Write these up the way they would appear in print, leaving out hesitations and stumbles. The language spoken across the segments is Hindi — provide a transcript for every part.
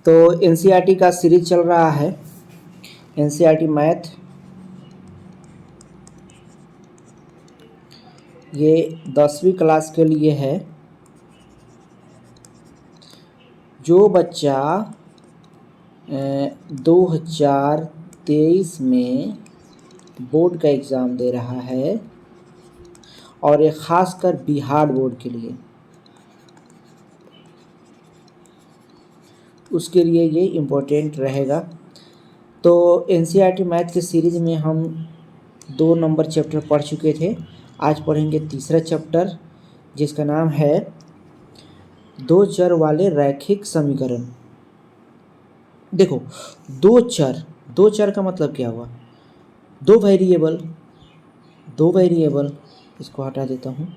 तो एनसीईआरटी का सीरीज चल रहा है, एनसीईआरटी मैथ। ये 10वीं क्लास के लिए है। जो बच्चा 2023 में बोर्ड का एग्ज़ाम दे रहा है, और ये ख़ासकर बिहार बोर्ड के लिए, उसके लिए ये इम्पोर्टेंट रहेगा। तो एनसीईआरटी मैथ के सीरीज़ में हम 2 नंबर चैप्टर पढ़ चुके थे। आज पढ़ेंगे तीसरा चैप्टर, जिसका नाम है दो चर वाले रैखिक समीकरण। देखो, दो चर का मतलब क्या हुआ? दो वेरिएबल। इसको हटा देता हूँ।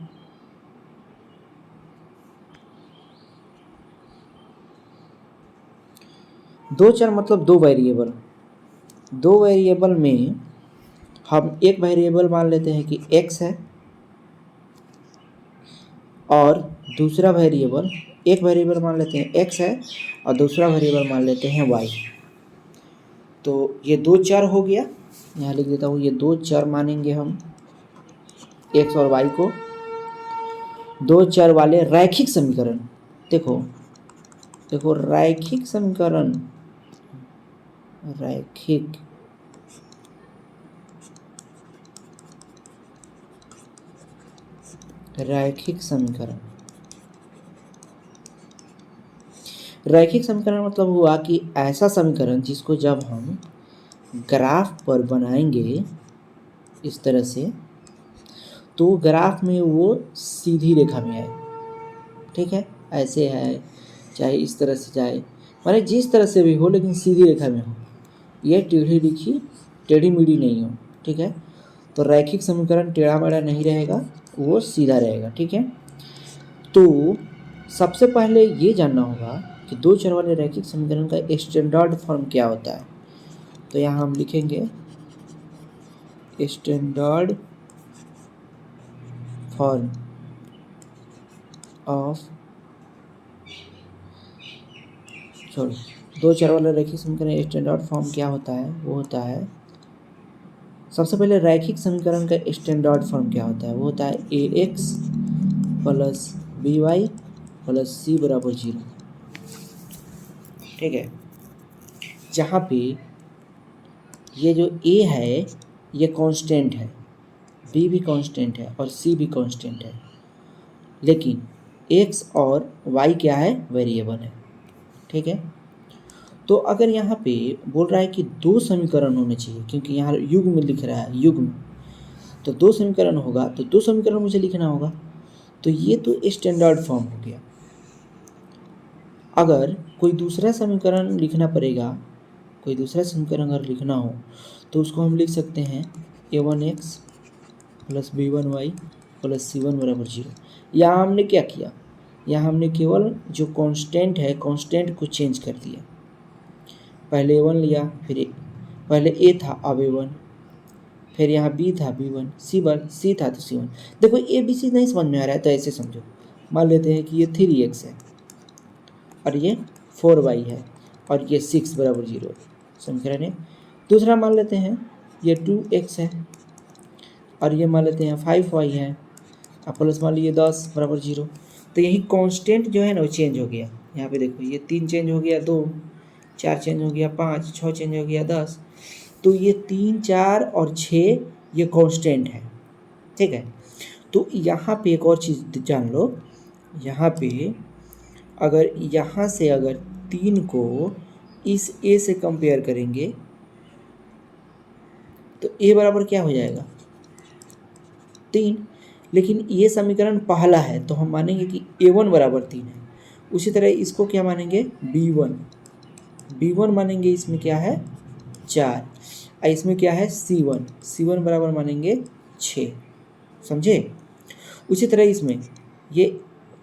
दो चर मतलब दो वेरिएबल में हम एक वेरिएबल मान लेते हैं कि x है, और दूसरा वेरिएबल, एक वेरिएबल मान लेते हैं x है और दूसरा वेरिएबल मान लेते हैं y। तो ये दो चर हो गया, यहाँ लिख देता हूँ। ये दो चर मानेंगे हम x और y को। दो चर वाले रैखिक समीकरण। देखो रैखिक समीकरण, रैखिक समीकरण। रैखिक समीकरण मतलब हुआ कि ऐसा समीकरण जिसको जब हम ग्राफ पर बनाएंगे इस तरह से, तो ग्राफ में वो सीधी रेखा में आए। ठीक है, ऐसे है, चाहे इस तरह से जाए, माने जिस तरह से भी हो, लेकिन सीधी रेखा में हो। ये टेढ़ी मेढ़ी नहीं हो। ठीक है, तो रैखिक समीकरण टेढ़ा मेढ़ा नहीं रहेगा, वो सीधा रहेगा। ठीक है, तो सबसे पहले ये जानना होगा कि दो चर वाले रैखिक समीकरण का स्टैंडर्ड फॉर्म क्या होता है। तो यहाँ हम लिखेंगे स्टैंडर्ड फॉर्म ऑफ, दो चर वाला रैखिक समीकरण स्टैंडर्ड फॉर्म क्या होता है? वो होता है, सबसे पहले रैखिक समीकरण का स्टैंडर्ड फॉर्म क्या होता है? वो होता है ax plus by plus c बराबर 0। ठीक है, जहाँ पे ये जो a है ये कांस्टेंट है, b भी कांस्टेंट है और c भी कांस्टेंट है, लेकिन x और y क्या है? वेरिएबल है। ठीक है, तो अगर यहाँ पे बोल रहा है कि दो समीकरण होने चाहिए, क्योंकि यहाँ युग्म लिख रहा है, युग्म, तो दो समीकरण होगा, तो दो समीकरण मुझे लिखना होगा। तो ये तो स्टैंडर्ड फॉर्म हो गया। अगर कोई दूसरा समीकरण लिखना पड़ेगा, कोई दूसरा समीकरण अगर लिखना हो, तो उसको हम लिख सकते हैं a1x plus b1y plus c1 बराबर 0। यहाँ हमने क्या किया? यहाँ हमने केवल जो कांस्टेंट है, कांस्टेंट को चेंज कर दिया। पहले a1 लिया, फिर पहले a था, अब a1, फिर यहाँ b था, b1, c था तो c1। देखो a b c नहीं समझ में आ रहा है तो ऐसे समझो, मान लेते हैं कि ये 3x है और ये 4y है और ये 6 बराबर 0 समीकरण है। दूसरा मान लेते हैं ये 2x है और ये मान लेते हैं 5y है, अब प्लस मान लीजिए 10 बराबर 0। तो यही कांस्टेंट जो है ना वो चेंज हो गया। यहाँ पे देखो, ये 3 चेंज हो गया, 2, 4 चेंज हो गया, 5, 6 चेंज हो गया, 10। तो ये 3, 4 और 6 ये कांस्टेंट है। ठीक है, तो यहाँ पे एक और चीज़ जान लो, यहाँ पे अगर यहाँ से अगर 3 को इस a से कंपेयर करेंगे तो a बराबर क्या हो जाएगा? 3। लेकिन ये समीकरण पहला है तो हम मानेंगे कि a1 बराबर 3 है। उसी तरह इसको क्या मानेंगे? b1 मानेंगे, इसमें क्या है? 4। और इसमें क्या है? c1 बराबर मानेंगे 6। समझे? उसी तरह इसमें ये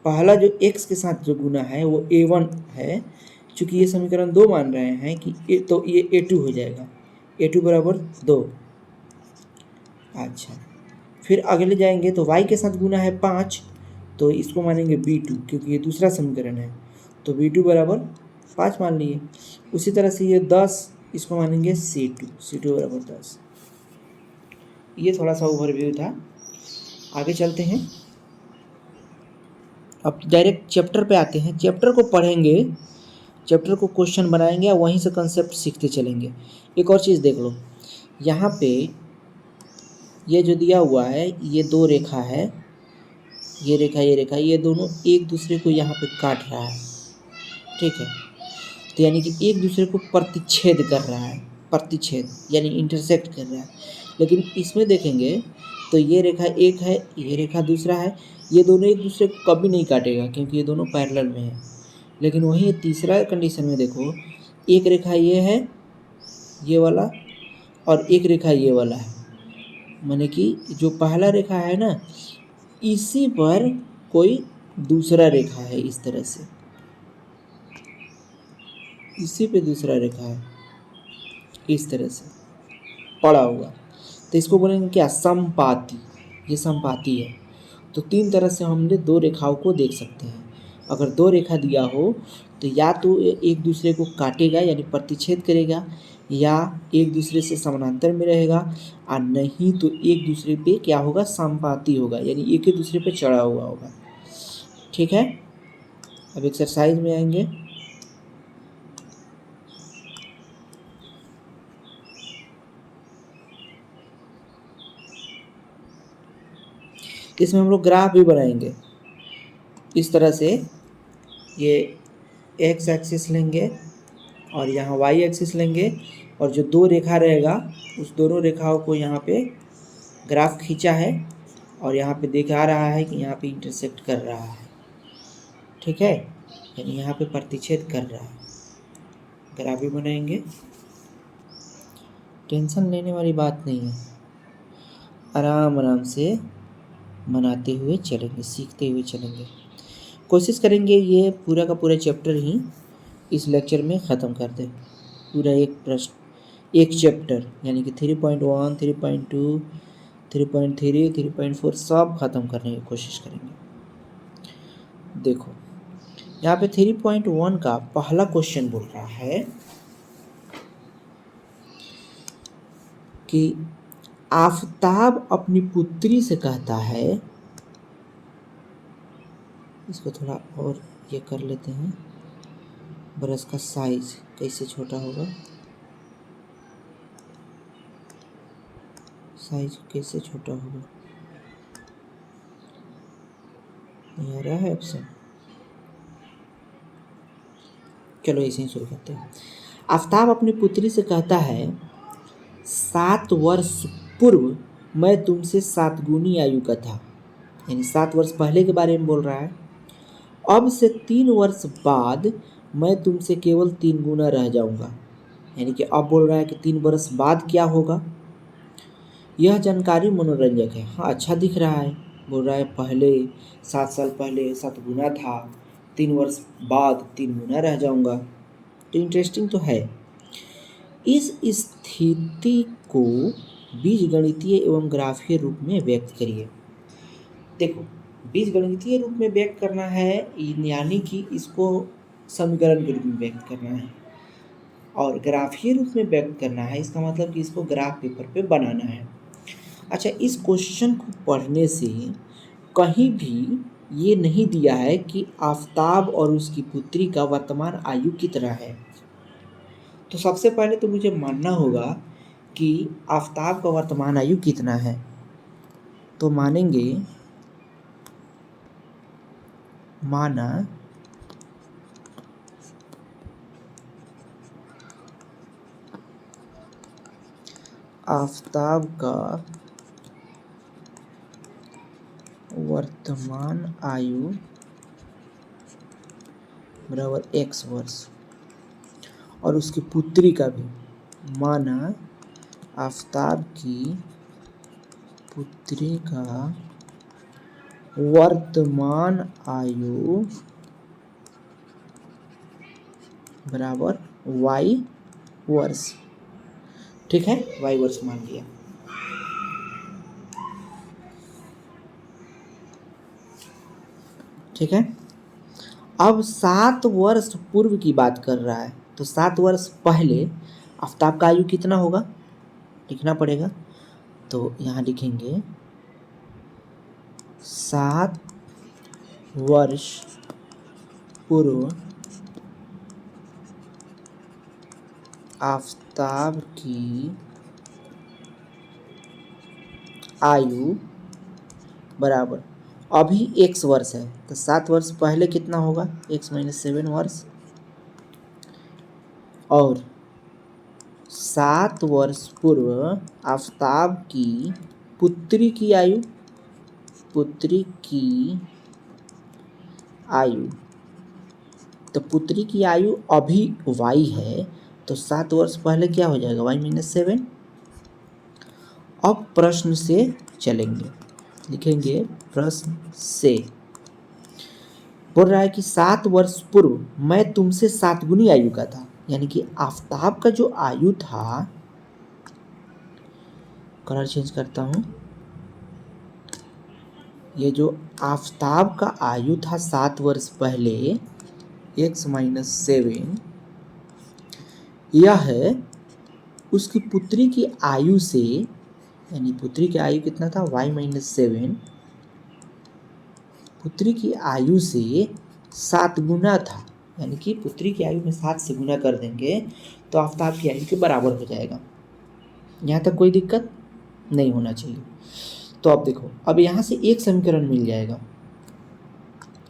पहला जो x के साथ जो गुना है वो a1 है। चूँकि ये समीकरण 2 मान रहे हैं कि तो ये a2 हो जाएगा, a2 बराबर 2। अच्छा, फिर अगले जाएंगे तो y के साथ गुना है 5, तो इसको मानेंगे b2, क्योंकि ये दूसरा समीकरण है, तो b2 बराबर 5 मान लिए। उसी तरह से ये 10, इसको मानेंगे C2 बराबर 10। ये थोड़ा सा ओवरव्यू था, आगे चलते हैं। अब डायरेक्ट चैप्टर पे आते हैं। चैप्टर को पढ़ेंगे, चैप्टर को क्वेश्चन बनाएंगे और वहीं से कंसेप्ट सीखते चलेंगे। एक और चीज़ देख लो, यहाँ पे ये जो दिया हुआ है, ये 2 रेखा है, ये रेखा, ये दोनों एक दूसरे को यहाँ पे काट रहा है, ठीक है। तो यानी कि एक दूसरे को प्रतिच्छेद कर रहा है, प्रतिच्छेद यानी इंटरसेक्ट कर रहा है। लेकिन इसमें देखेंगे तो ये रेखा एक है, ये रेखा दूसरा है, ये दोनों एक दूसरे को कभी नहीं काटेगा क्योंकि ये दोनों पैरेलल में है। लेकिन वहीं ये तीसरा कंडीशन में देखो, एक रेखा ये है, ये वाला, और एक रेखा ये वाला है, माने कि जो पहला रेखा है ना, इसी पर कोई दूसरा रेखा है, इस तरह से इसी पे दूसरा रेखा है, इस तरह से पड़ा हुआ, तो इसको बोलेंगे क्या, समपाती। ये समपाती है। तो 3 तरह से हमने 2 रेखाओं को देख सकते हैं। अगर 2 रेखा दिया हो तो या तो एक दूसरे को काटेगा यानी प्रतिच्छेद करेगा, या एक दूसरे से समानांतर में रहेगा, और नहीं तो एक दूसरे पे क्या होगा, समपाती होगा, यानी एक ही दूसरे पे चढ़ा हुआ होगा। ठीक है, अब एक्सरसाइज में आएंगे। इसमें हम लोग ग्राफ भी बनाएंगे इस तरह से। ये एक्स एक्सिस लेंगे और यहाँ वाई एक्सिस लेंगे, और जो 2 रेखा रहेगा उस दोनों रेखाओं को यहाँ पे ग्राफ खींचा है और यहाँ पे दिखा रहा है कि यहाँ पे इंटरसेक्ट कर रहा है, ठीक है, यानी यहाँ पे प्रतिच्छेद कर रहा है। ग्राफ भी बनाएंगे, टेंशन लेने वाली बात नहीं है, आराम आराम से बनाते हुए चलेंगे, सीखते हुए चलेंगे। कोशिश करेंगे ये पूरा का पूरा चैप्टर ही इस लेक्चर में ख़त्म कर दें, पूरा एक प्रश्न, एक चैप्टर, यानी कि 3.1, 3.2, 3.3, 3.4 सब ख़त्म करने की कोशिश करेंगे। देखो यहाँ पे 3.1 का पहला क्वेश्चन बोल रहा है कि आफताब अपनी पुत्री से कहता है, इसको थोड़ा और ये कर लेते हैं, ब्रश का साइज कैसे छोटा होगा, साइज कैसे छोटा होगा, नहीं आ रहा है ऑप्शन, चलो इसे ही शुरू करते हैं। आफताब अपनी पुत्री से कहता है, 7 वर्ष पूर्व मैं तुमसे 7 गुनी आयु का था, यानी 7 वर्ष पहले के बारे में बोल रहा है। अब से 3 वर्ष बाद मैं तुमसे केवल 3 गुना रह जाऊंगा, यानी कि अब बोल रहा है कि 3 वर्ष बाद क्या होगा। यह जानकारी मनोरंजक है। हाँ, अच्छा दिख रहा है, बोल रहा है पहले 7 साल पहले 7 गुना था, 3 वर्ष बाद 3 गुना रह जाऊंगा, तो इंटरेस्टिंग तो है। इस स्थिति को बीजगणितीय एवं ग्राफीय रूप में व्यक्त करिए। देखो, बीजगणितीय रूप में व्यक्त करना है, यानी कि इसको समीकरण के रूप में व्यक्त करना है, और ग्राफीय रूप में व्यक्त करना है, इसका मतलब कि इसको ग्राफ पेपर पे बनाना है। अच्छा, इस क्वेश्चन को पढ़ने से कहीं भी ये नहीं दिया है कि आफताब और उसकी पुत्री का वर्तमान आयु कितना है। तो सबसे पहले तो मुझे मानना होगा कि आफताब का वर्तमान आयु कितना है, तो मानेंगे, माना आफताब का वर्तमान आयु बराबर x वर्ष, और उसकी पुत्री का भी, माना आफताब की पुत्री का वर्तमान आयु बराबर y वर्ष, ठीक है, y वर्ष मान लिया। ठीक है, अब 7 वर्ष पूर्व की बात कर रहा है, तो 7 वर्ष पहले आफताब का आयु कितना होगा लिखना पड़ेगा। तो यहाँ लिखेंगे 7 वर्ष पूर्व आफताब की आयु बराबर, अभी x वर्ष है तो 7 वर्ष पहले कितना होगा, x माइनस 7 वर्ष, और 7 वर्ष पूर्व आफताब की पुत्री की आयु, पुत्री की आयु, तो पुत्री की आयु अभी y है तो 7 वर्ष पहले क्या हो जाएगा, y माइनस 7। अब प्रश्न से चलेंगे, लिखेंगे प्रश्न से बोल रहा है कि 7 वर्ष पूर्व मैं तुमसे 7 गुनी आयु का था, यानी कि आफताब का जो आयु था, कलर चेंज करता हूं, ये जो आफताब का आयु था 7 वर्ष पहले x माइनस 7, यह है उसकी पुत्री की आयु से, यानी पुत्री की आयु कितना था, y माइनस 7, पुत्री की आयु से 7 गुना था, यानी कि पुत्री की आयु में 7 से गुना कर देंगे तो आफताब की आयु के बराबर हो जाएगा। यहाँ तक कोई दिक्कत नहीं होना चाहिए। तो अब देखो, अब यहाँ से एक समीकरण मिल जाएगा,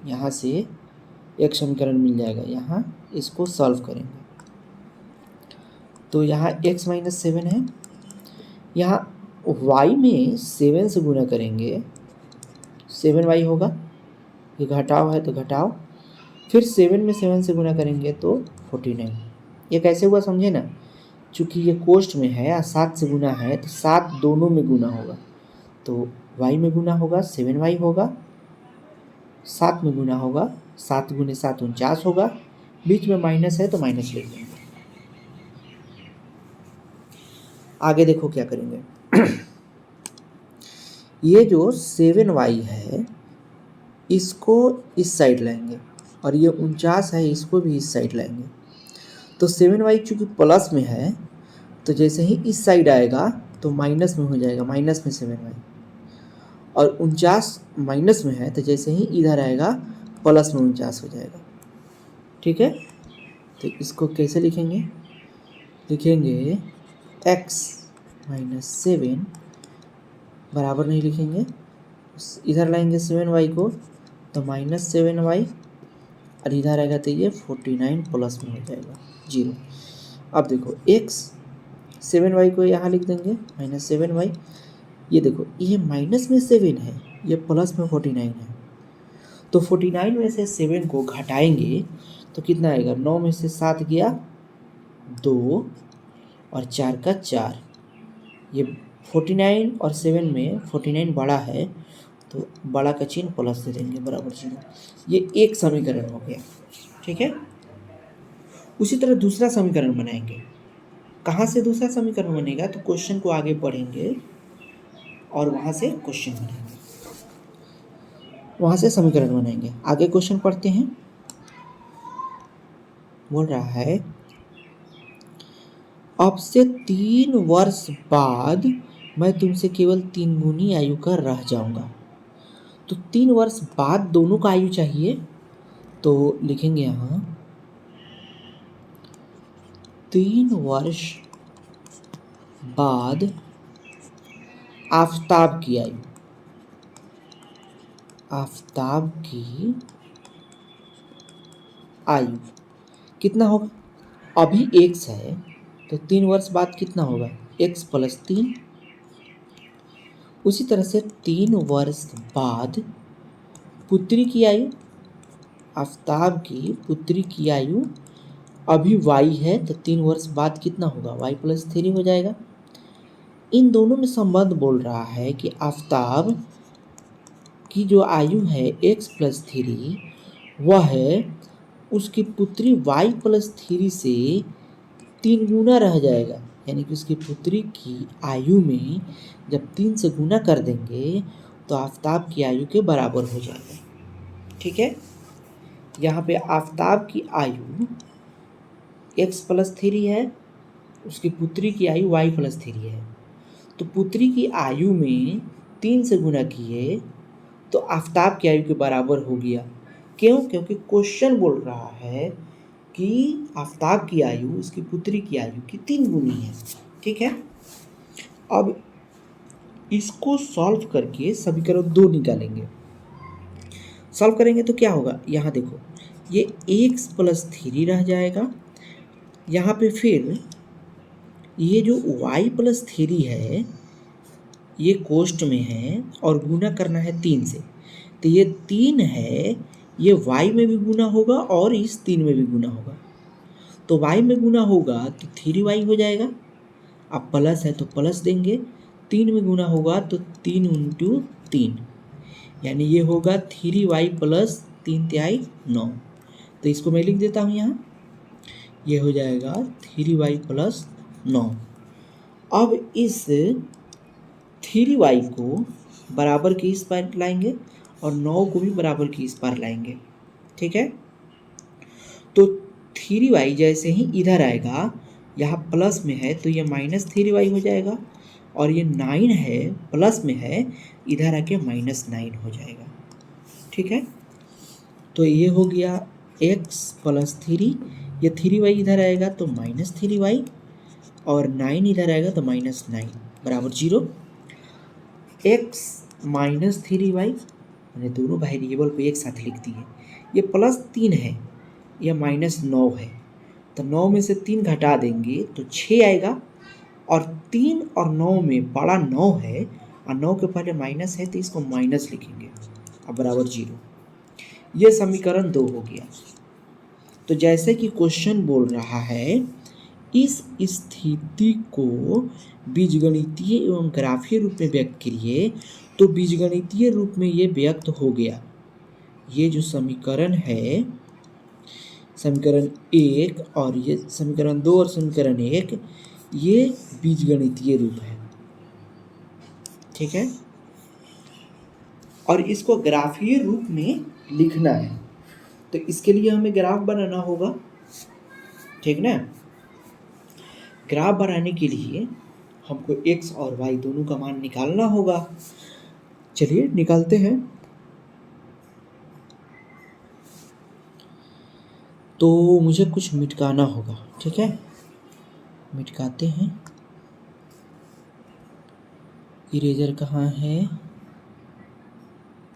यहाँ से एक समीकरण मिल जाएगा, यहाँ इसको सॉल्व करेंगे तो यहाँ x माइनस 7 है, यहाँ y में 7 से गुना करेंगे 7y होगा, ये घटाव है तो घटाव, फिर 7 में 7 से गुना करेंगे तो 49। ये कैसे हुआ समझे ना, चूँकि ये कोष्ठ में है और 7 से गुना है तो 7 दोनों में गुना होगा, तो y में गुना होगा 7y होगा, 7 में गुना होगा 7 गुने 7 49 होगा, बीच में माइनस है तो माइनस लिख देंगे। आगे देखो क्या करेंगे ये जो 7y है इसको इस साइड लाएंगे और ये 49 है इसको भी इस साइड लाएंगे, तो 7y चूँकि प्लस में है तो जैसे ही इस साइड आएगा तो माइनस में हो जाएगा, माइनस में 7y, और 49 माइनस में है तो जैसे ही इधर आएगा प्लस में 49 हो जाएगा। ठीक है, तो इसको कैसे लिखेंगे, लिखेंगे x माइनस 7 बराबर नहीं लिखेंगे, इधर लाएंगे 7y को तो माइनस 7y, और इधर आएगा तो ये 49 प्लस में हो जाएगा 0। अब देखो x 7y को यहाँ लिख देंगे माइनस 7y, ये देखो ये माइनस में 7 है, ये प्लस में 49 है, तो 49 में से 7 को घटाएंगे तो कितना आएगा, 9 में से 7 गया 2 और 4 का 4, ये 49 और 7 में 49 बड़ा है तो बड़ा का चिन्ह प्लस दे देंगे बराबर 0। ये एक समीकरण हो गया। ठीक है, उसी तरह दूसरा समीकरण बनाएंगे। कहाँ से दूसरा समीकरण बनेगा, तो क्वेश्चन को आगे पढ़ेंगे और वहाँ से क्वेश्चन बनाएंगे, वहाँ से समीकरण बनाएंगे। आगे क्वेश्चन पढ़ते हैं। बोल रहा है अब से 3 वर्ष बाद मैं तुमसे केवल 3 गुनी आयु का रह जाऊंगा। तो 3 वर्ष बाद दोनों का आयु चाहिए, तो लिखेंगे यहाँ 3 वर्ष बाद आफताब की आयु, आफताब की आयु कितना होगा, अभी x है तो 3 वर्ष बाद कितना होगा, x प्लस 3। उसी तरह से 3 वर्ष बाद पुत्री की आयु, आफताब की पुत्री की आयु अभी y है तो 3 वर्ष बाद कितना होगा, y प्लस 3 हो जाएगा। इन दोनों में संबंध बोल रहा है कि आफताब की जो आयु है x प्लस 3 वह है उसकी पुत्री y प्लस 3 से 3 गुना रह जाएगा, यानी कि उसकी पुत्री की आयु में जब 3 से गुना कर देंगे तो आफताब की आयु के बराबर हो जाएगा। ठीक है, यहाँ पे आफताब की आयु x+3 है, उसकी पुत्री की आयु y+3 है। तो पुत्री की आयु में 3 से गुना किए तो आफताब की आयु के बराबर हो गया। क्यों? क्योंकि क्वेश्चन बोल रहा है कि आफताब की आयु उसकी पुत्री की आयु की 3 गुनी है। ठीक है, अब इसको सॉल्व करके समीकरण 2 निकालेंगे। सॉल्व करेंगे तो क्या होगा, यहाँ देखो ये x+3 रह जाएगा, यहाँ पे फिर ये जो y+3 है ये कोष्ट में है और गुना करना है 3 से, तो ये 3 है, ये y में भी गुना होगा और इस 3 में भी गुना होगा। तो y में गुना होगा तो 3y हो जाएगा, अब प्लस है तो प्लस देंगे, 3 में गुना होगा तो 3 × 3 यानी ये होगा 3y + 3 तिहाई 9। तो इसको मैं लिख देता हूँ यहाँ, ये हो जाएगा 3y + 9। अब इस 3y को बराबर के इस पार लाएंगे और 9 को भी बराबर के इस पार लाएंगे। ठीक है, तो 3y जैसे ही इधर आएगा, यहाँ प्लस में है तो ये -3y हो जाएगा, और ये 9 है प्लस में है, इधर आके -9 हो जाएगा। ठीक है, तो ये हो गया x+3, ये 3y इधर आएगा तो -3y और 9 इधर आएगा तो -9 बराबर 0। x -3y मैंने दोनों वेरिएबल को एक साथ लिख दिए। ये +3 है, यह -9 है, तो 9 में से 3 घटा देंगे तो 6 आएगा, और 3 और 9 में बड़ा 9 है और 9 के पहले माइनस है तो इसको माइनस लिखेंगे, अब बराबर 0। ये समीकरण 2 हो गया। तो जैसे कि क्वेश्चन बोल रहा है, इस स्थिति को बीजगणितीय एवं ग्राफीय रूप में व्यक्त करिए, तो बीजगणितीय रूप में ये व्यक्त हो गया। ये जो समीकरण है, समीकरण 1 और ये समीकरण 2 और समीकरण 1, ये बीजगणितीय रूप है। ठीक है, और इसको ग्राफीय रूप में लिखना है, तो इसके लिए हमें ग्राफ बनाना होगा। ठीक ना, ग्राफ बनाने के लिए हमको x और y दोनों का मान निकालना होगा। चलिए निकालते हैं। तो मुझे कुछ मिटकाना होगा। ठीक है, मिटकाते हैं। इरेजर कहाँ है,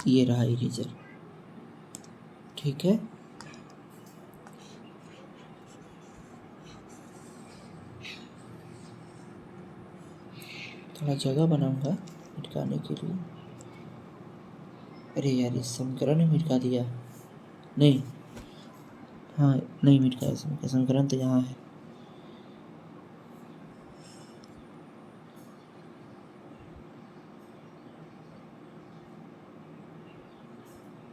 ये रहा इरेजर। ठीक है, थोड़ा जगह बनाऊंगा मिटकाने के लिए। अरे यार, इस समीकरण ने मिटका दिया। नहीं, हाँ नहीं मिटका, समीकरण तो यहाँ है।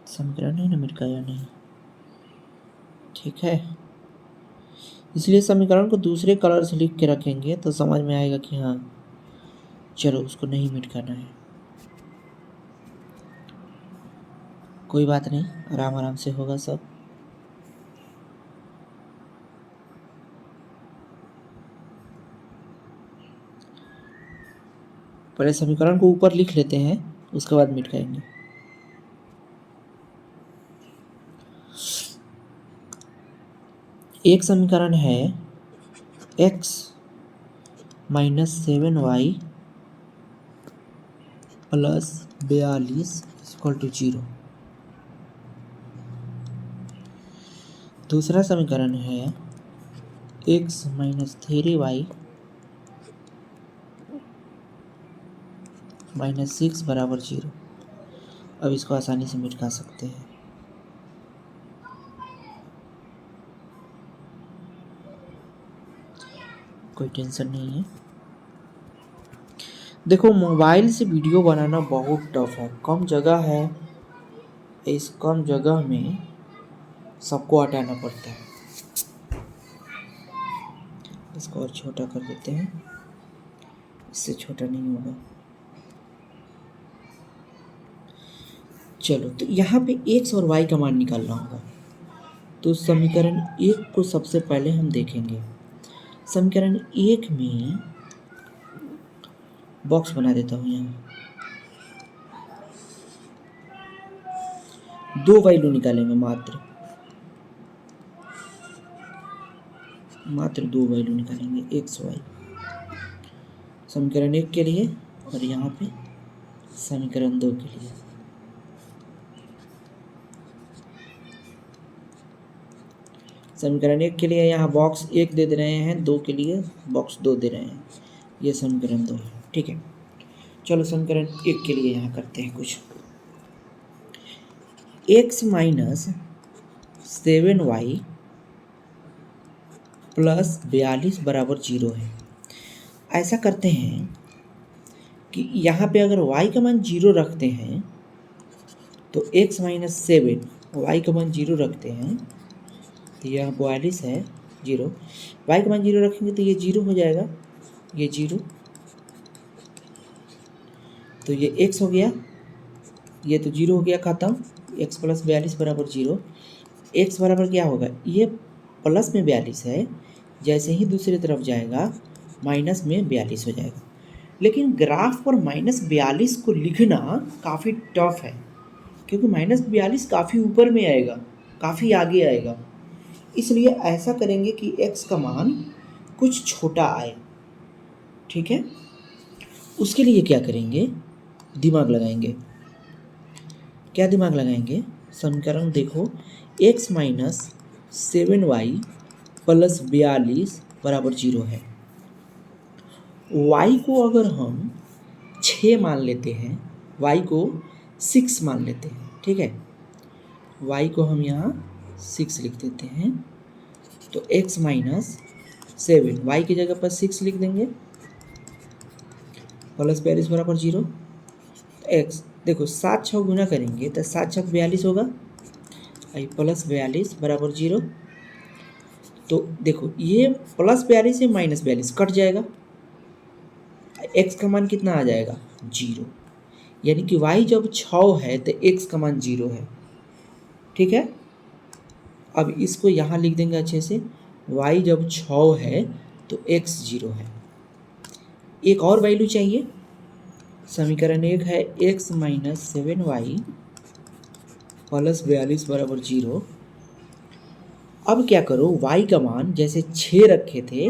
समीकरण नहीं ना मिटकाया, नहीं। ठीक है, इसलिए समीकरण को दूसरे कलर से लिख के रखेंगे तो समझ में आएगा कि हाँ चलो उसको नहीं मिटकाना है। कोई बात नहीं, आराम आराम से होगा सब। पहले समीकरण को ऊपर लिख लेते हैं, उसके बाद मिटकाएंगे। एक समीकरण है x - 7y + 42 = 0। दूसरा समीकरण है x - 3y - 6 = 0। अब इसको आसानी से मिटा सकते हैं। कोई टेंशन नहीं है। देखो, मोबाइल से वीडियो बनाना बहुत टफ है, कम जगह है, इस कम जगह में सबको हटाना पड़ता है। इसको और छोटा कर देते हैं, इससे छोटा नहीं होगा। चलो, तो यहाँ पे x और y का मान निकालना होगा। तो समीकरण 1 को सबसे पहले हम देखेंगे। समीकरण 1 में बॉक्स बना देता हूँ, यहाँ 2 वैल्यू निकालेंगे, मात्र 2 वैल्यू निकालेंगे एक्स वाई, समीकरण 1 के लिए और यहाँ पे समीकरण 2 के लिए। समीकरण 1 के लिए यहाँ बॉक्स 1 दे रहे हैं, 2 के लिए बॉक्स 2 दे रहे हैं, ये समीकरण 2 है। ठीक है, चलो समीकरण 1 के लिए यहाँ करते हैं कुछ। x माइनस 7y प्लस 42 बराबर 0 है। ऐसा करते हैं कि यहाँ पे अगर y का मान 0 रखते हैं तो x माइनस 7 y का मान 0 रखते हैं तो यह 42 है 0, y का मान 0 रखेंगे तो ये 0 हो जाएगा, ये 0, तो ये x हो गया, ये तो 0 हो गया ख़त्म। x प्लस 42 बराबर 0, x बराबर क्या होगा, ये प्लस में 42 है, जैसे ही दूसरी तरफ जाएगा माइनस में 42 हो जाएगा। लेकिन ग्राफ पर -42 को लिखना काफ़ी टफ है, क्योंकि -42 काफ़ी ऊपर में आएगा, काफ़ी आगे आएगा। इसलिए ऐसा करेंगे कि x का मान कुछ छोटा आए। ठीक है, उसके लिए क्या करेंगे, दिमाग लगाएंगे। क्या दिमाग लगाएंगे, समीकरण देखो, x माइनस 7y प्लस 42 बराबर 0 है। y को अगर हम 6 मान लेते हैं, y को 6 मान लेते हैं, ठीक है, y को हम यहाँ 6 लिख देते हैं, तो x माइनस 7 y की जगह पर 6 लिख देंगे प्लस 42 बराबर 0। x देखो 7 6 गुना करेंगे तो 7 6 42 होगा, आई प्लस 42 बराबर 0। तो देखो ये प्लस 42 से माइनस 42 कट जाएगा, x का मान कितना आ जाएगा 0, यानी कि y जब 6 है तो x का मान 0 है। ठीक है, अब इसको यहाँ लिख देंगे अच्छे से, y जब 6 है तो x 0 है। एक और वैल्यू चाहिए, समीकरण 1 है x माइनस 7y प्लस 42 बराबर 0। अब क्या करो, y का मान जैसे 6 रखे थे,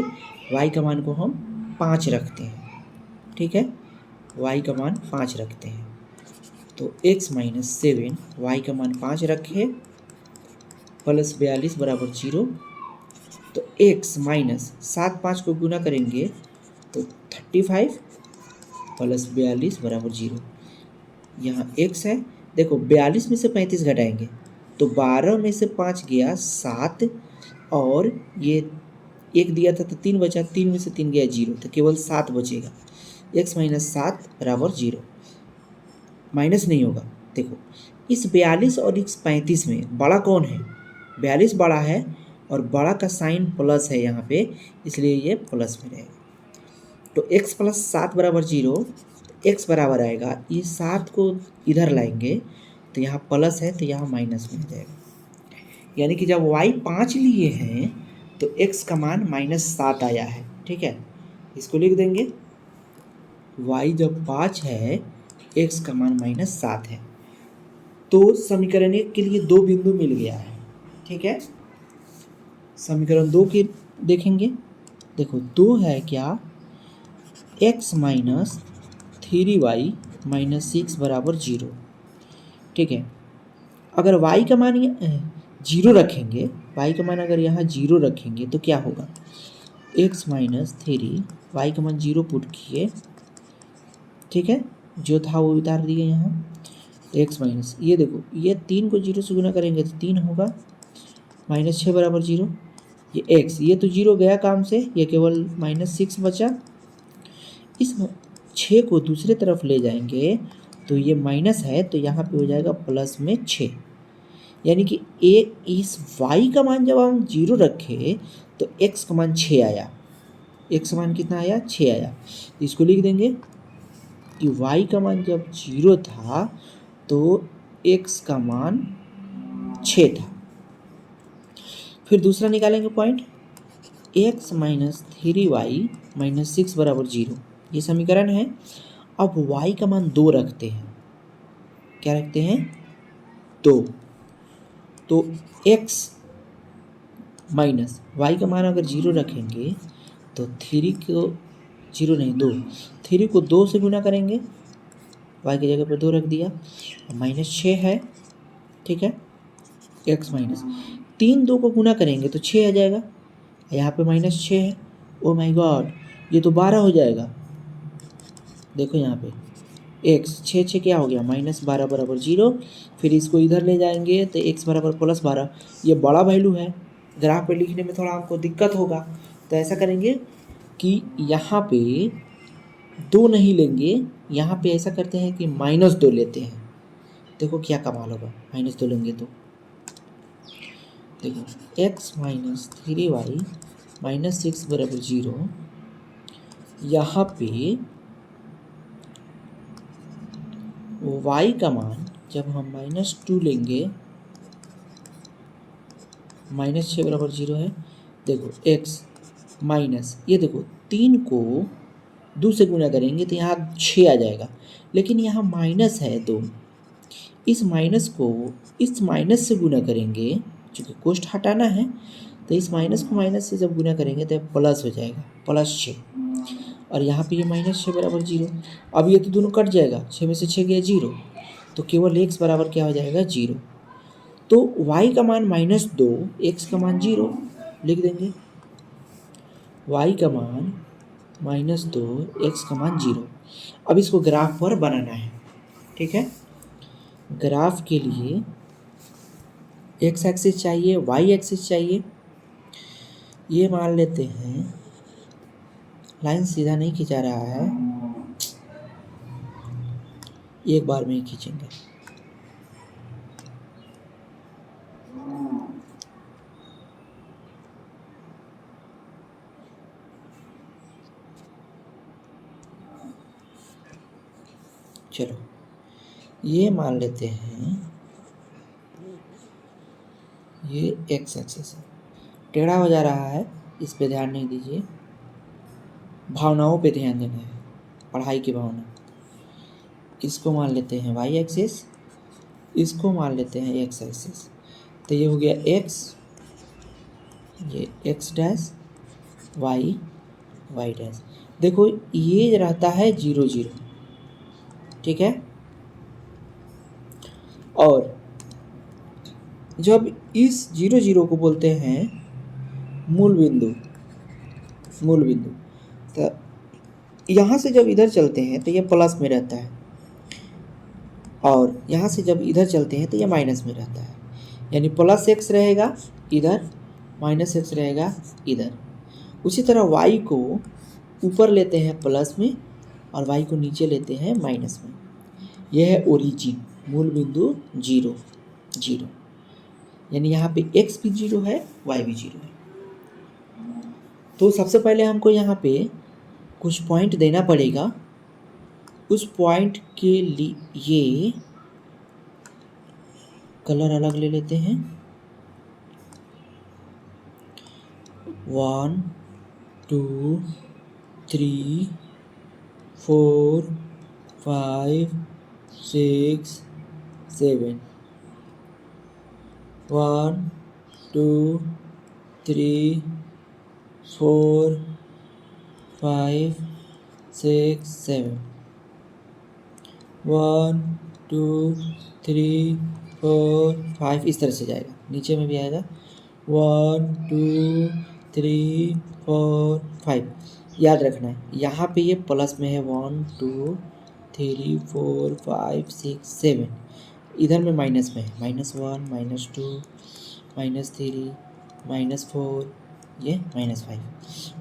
y का मान को हम 5 रखते हैं। ठीक है, y का मान 5 रखते हैं, तो x माइनस 7 y का मान 5 रखे प्लस 42 बराबर 0। तो x माइनस 7 5 को गुना करेंगे तो 35 प्लस 42 बराबर 0। यहाँ x है, देखो 42 में से 35 घटाएंगे तो 12 में से 5 गया 7, और ये 1 दिया था तो 3 बचा, 3 में से 3 गया 0, तो केवल 7 बचेगा। x माइनस 7 बराबर 0, माइनस नहीं होगा। देखो इस 42 और इस 35 में बड़ा कौन है, 42 बड़ा है और बड़ा का साइन प्लस है यहाँ पे, इसलिए ये प्लस में रहेगा। तो x प्लस 7 बराबर 0, x बराबर आएगा, ये 7 को इधर लाएंगे तो यहाँ प्लस है तो यहाँ माइनस में आ जाएगा, यानी कि जब y 5 लिए हैं तो x का मान -7 आया है। ठीक है, इसको लिख देंगे, y जब 5 है x का मान -7 है। तो समीकरण 1 के लिए 2 बिंदु मिल गया है। ठीक है, समीकरण 2 के देखेंगे, देखो 2 है क्या, x माइनस 3y माइनस 6 बराबर 0। ठीक है, अगर y का मान 0 रखेंगे, y का मान अगर यहाँ 0 रखेंगे तो क्या होगा, x माइनस 3 y का मान 0 पुट किए, ठीक है, जो था वो उतार दिए यहाँ, x माइनस, ये देखो ये 3 को 0 से गुना करेंगे तो 3 होगा, -6 बराबर 0। ये x, ये तो 0 गया काम से, ये केवल -6 बचा। इस 6 को दूसरे तरफ ले जाएंगे तो ये माइनस है तो यहाँ पे हो जाएगा प्लस में 6, यानी कि इस y का मान जब हम 0 रखे तो x का मान 6 आया, x का मान कितना आया 6 आया। इसको लिख देंगे कि y का मान जब 0 था तो x का मान 6 था। फिर दूसरा निकालेंगे point x minus 3y minus 6 बराबर 0, ये समीकरण है। अब y का मान 2 रखते हैं, क्या रखते हैं 2, तो x माइनस y का मान अगर 0 रखेंगे तो 3 को 0 नहीं 2, 3 को 2 से गुना करेंगे, y की जगह पर 2 रख दिया, माइनस 6 है, ठीक है। x माइनस 3 2 को गुना करेंगे तो 6 आ जाएगा, यहाँ पे माइनस 6 है, ओ माय गॉड ये तो 12 हो जाएगा। देखो यहाँ पे x 6 6 क्या हो गया -12 बराबर 0। फिर इसको इधर ले जाएंगे तो x बराबर +12, ये बड़ा वैल्यू है, ग्राफ पे लिखने में थोड़ा हमको दिक्कत होगा। तो ऐसा करेंगे कि यहाँ पे 2 नहीं लेंगे, यहाँ पे ऐसा करते हैं कि -2 लेते हैं। देखो क्या कमाल होगा, -2 लेंगे तो देखो x माइनस 3y माइनस 6 बराबर 0। यहाँ पे y का मान जब हम -2 लेंगे, -6 बराबर 0 है। देखो x माइनस, ये देखो 3 को 2 से गुना करेंगे तो यहाँ 6 आ जाएगा, लेकिन यहाँ माइनस है 2, इस माइनस को इस माइनस से गुना करेंगे, चूँकि कोष्ठ हटाना है तो इस माइनस को माइनस से जब गुना करेंगे तो प्लस हो जाएगा, +6। और यहाँ पे ये -6 बराबर 0। अब ये तो दोनों कट जाएगा, 6 में से 6 गया 0, तो केवल x बराबर क्या हो जाएगा 0। तो y का मान -2, x का मान 0 लिख देंगे, y का मान -2, x का मान 0। अब इसको ग्राफ पर बनाना है, ठीक है। ग्राफ के लिए x एक्सिस चाहिए, y एक्सिस चाहिए। ये मान लेते हैं, लाइन सीधा नहीं खींचा रहा है, एक बार में ही खींचेंगे। चलो ये मान लेते हैं, ये x एक्सिस है, टेढ़ा हो जा रहा है, इस पे ध्यान नहीं दीजिए, भावनाओं पे ध्यान देना है, पढ़ाई की भावना। इसको मान लेते हैं y एक्सिस, इसको मान लेते हैं x एक्सिस। तो ये हो गया x, ये x डैश, y डैश। देखो ये रहता है 0 0, ठीक है। और जब इस 0 0 को बोलते हैं मूल बिंदु, तो यहाँ से जब इधर चलते हैं तो ये प्लस में रहता है, और यहाँ से जब इधर चलते हैं तो ये माइनस में रहता है, यानी +x रहेगा इधर, -x रहेगा इधर। उसी तरह y को ऊपर लेते हैं प्लस में और y को नीचे लेते हैं माइनस में। यह है ओरिजिन, मूल बिंदु 0 0, यानी यहाँ पे x भी 0 है, y भी 0 है। तो सबसे पहले हमको यहाँ पे कुछ पॉइंट देना पड़ेगा। उस पॉइंट के लिए कलर अलग ले लेते हैं, 1 2 3 4 5 6 7, 1 2 3 4 5 6 7, 1 2 3 4 5, इस तरह से जाएगा, नीचे में भी आएगा 1 2 3 4 5। याद रखना है यहाँ पे ये प्लस में है, 1 2 3 4 5 6 7, इधर में माइनस में है, -1 -2 -3 -4, ये -5।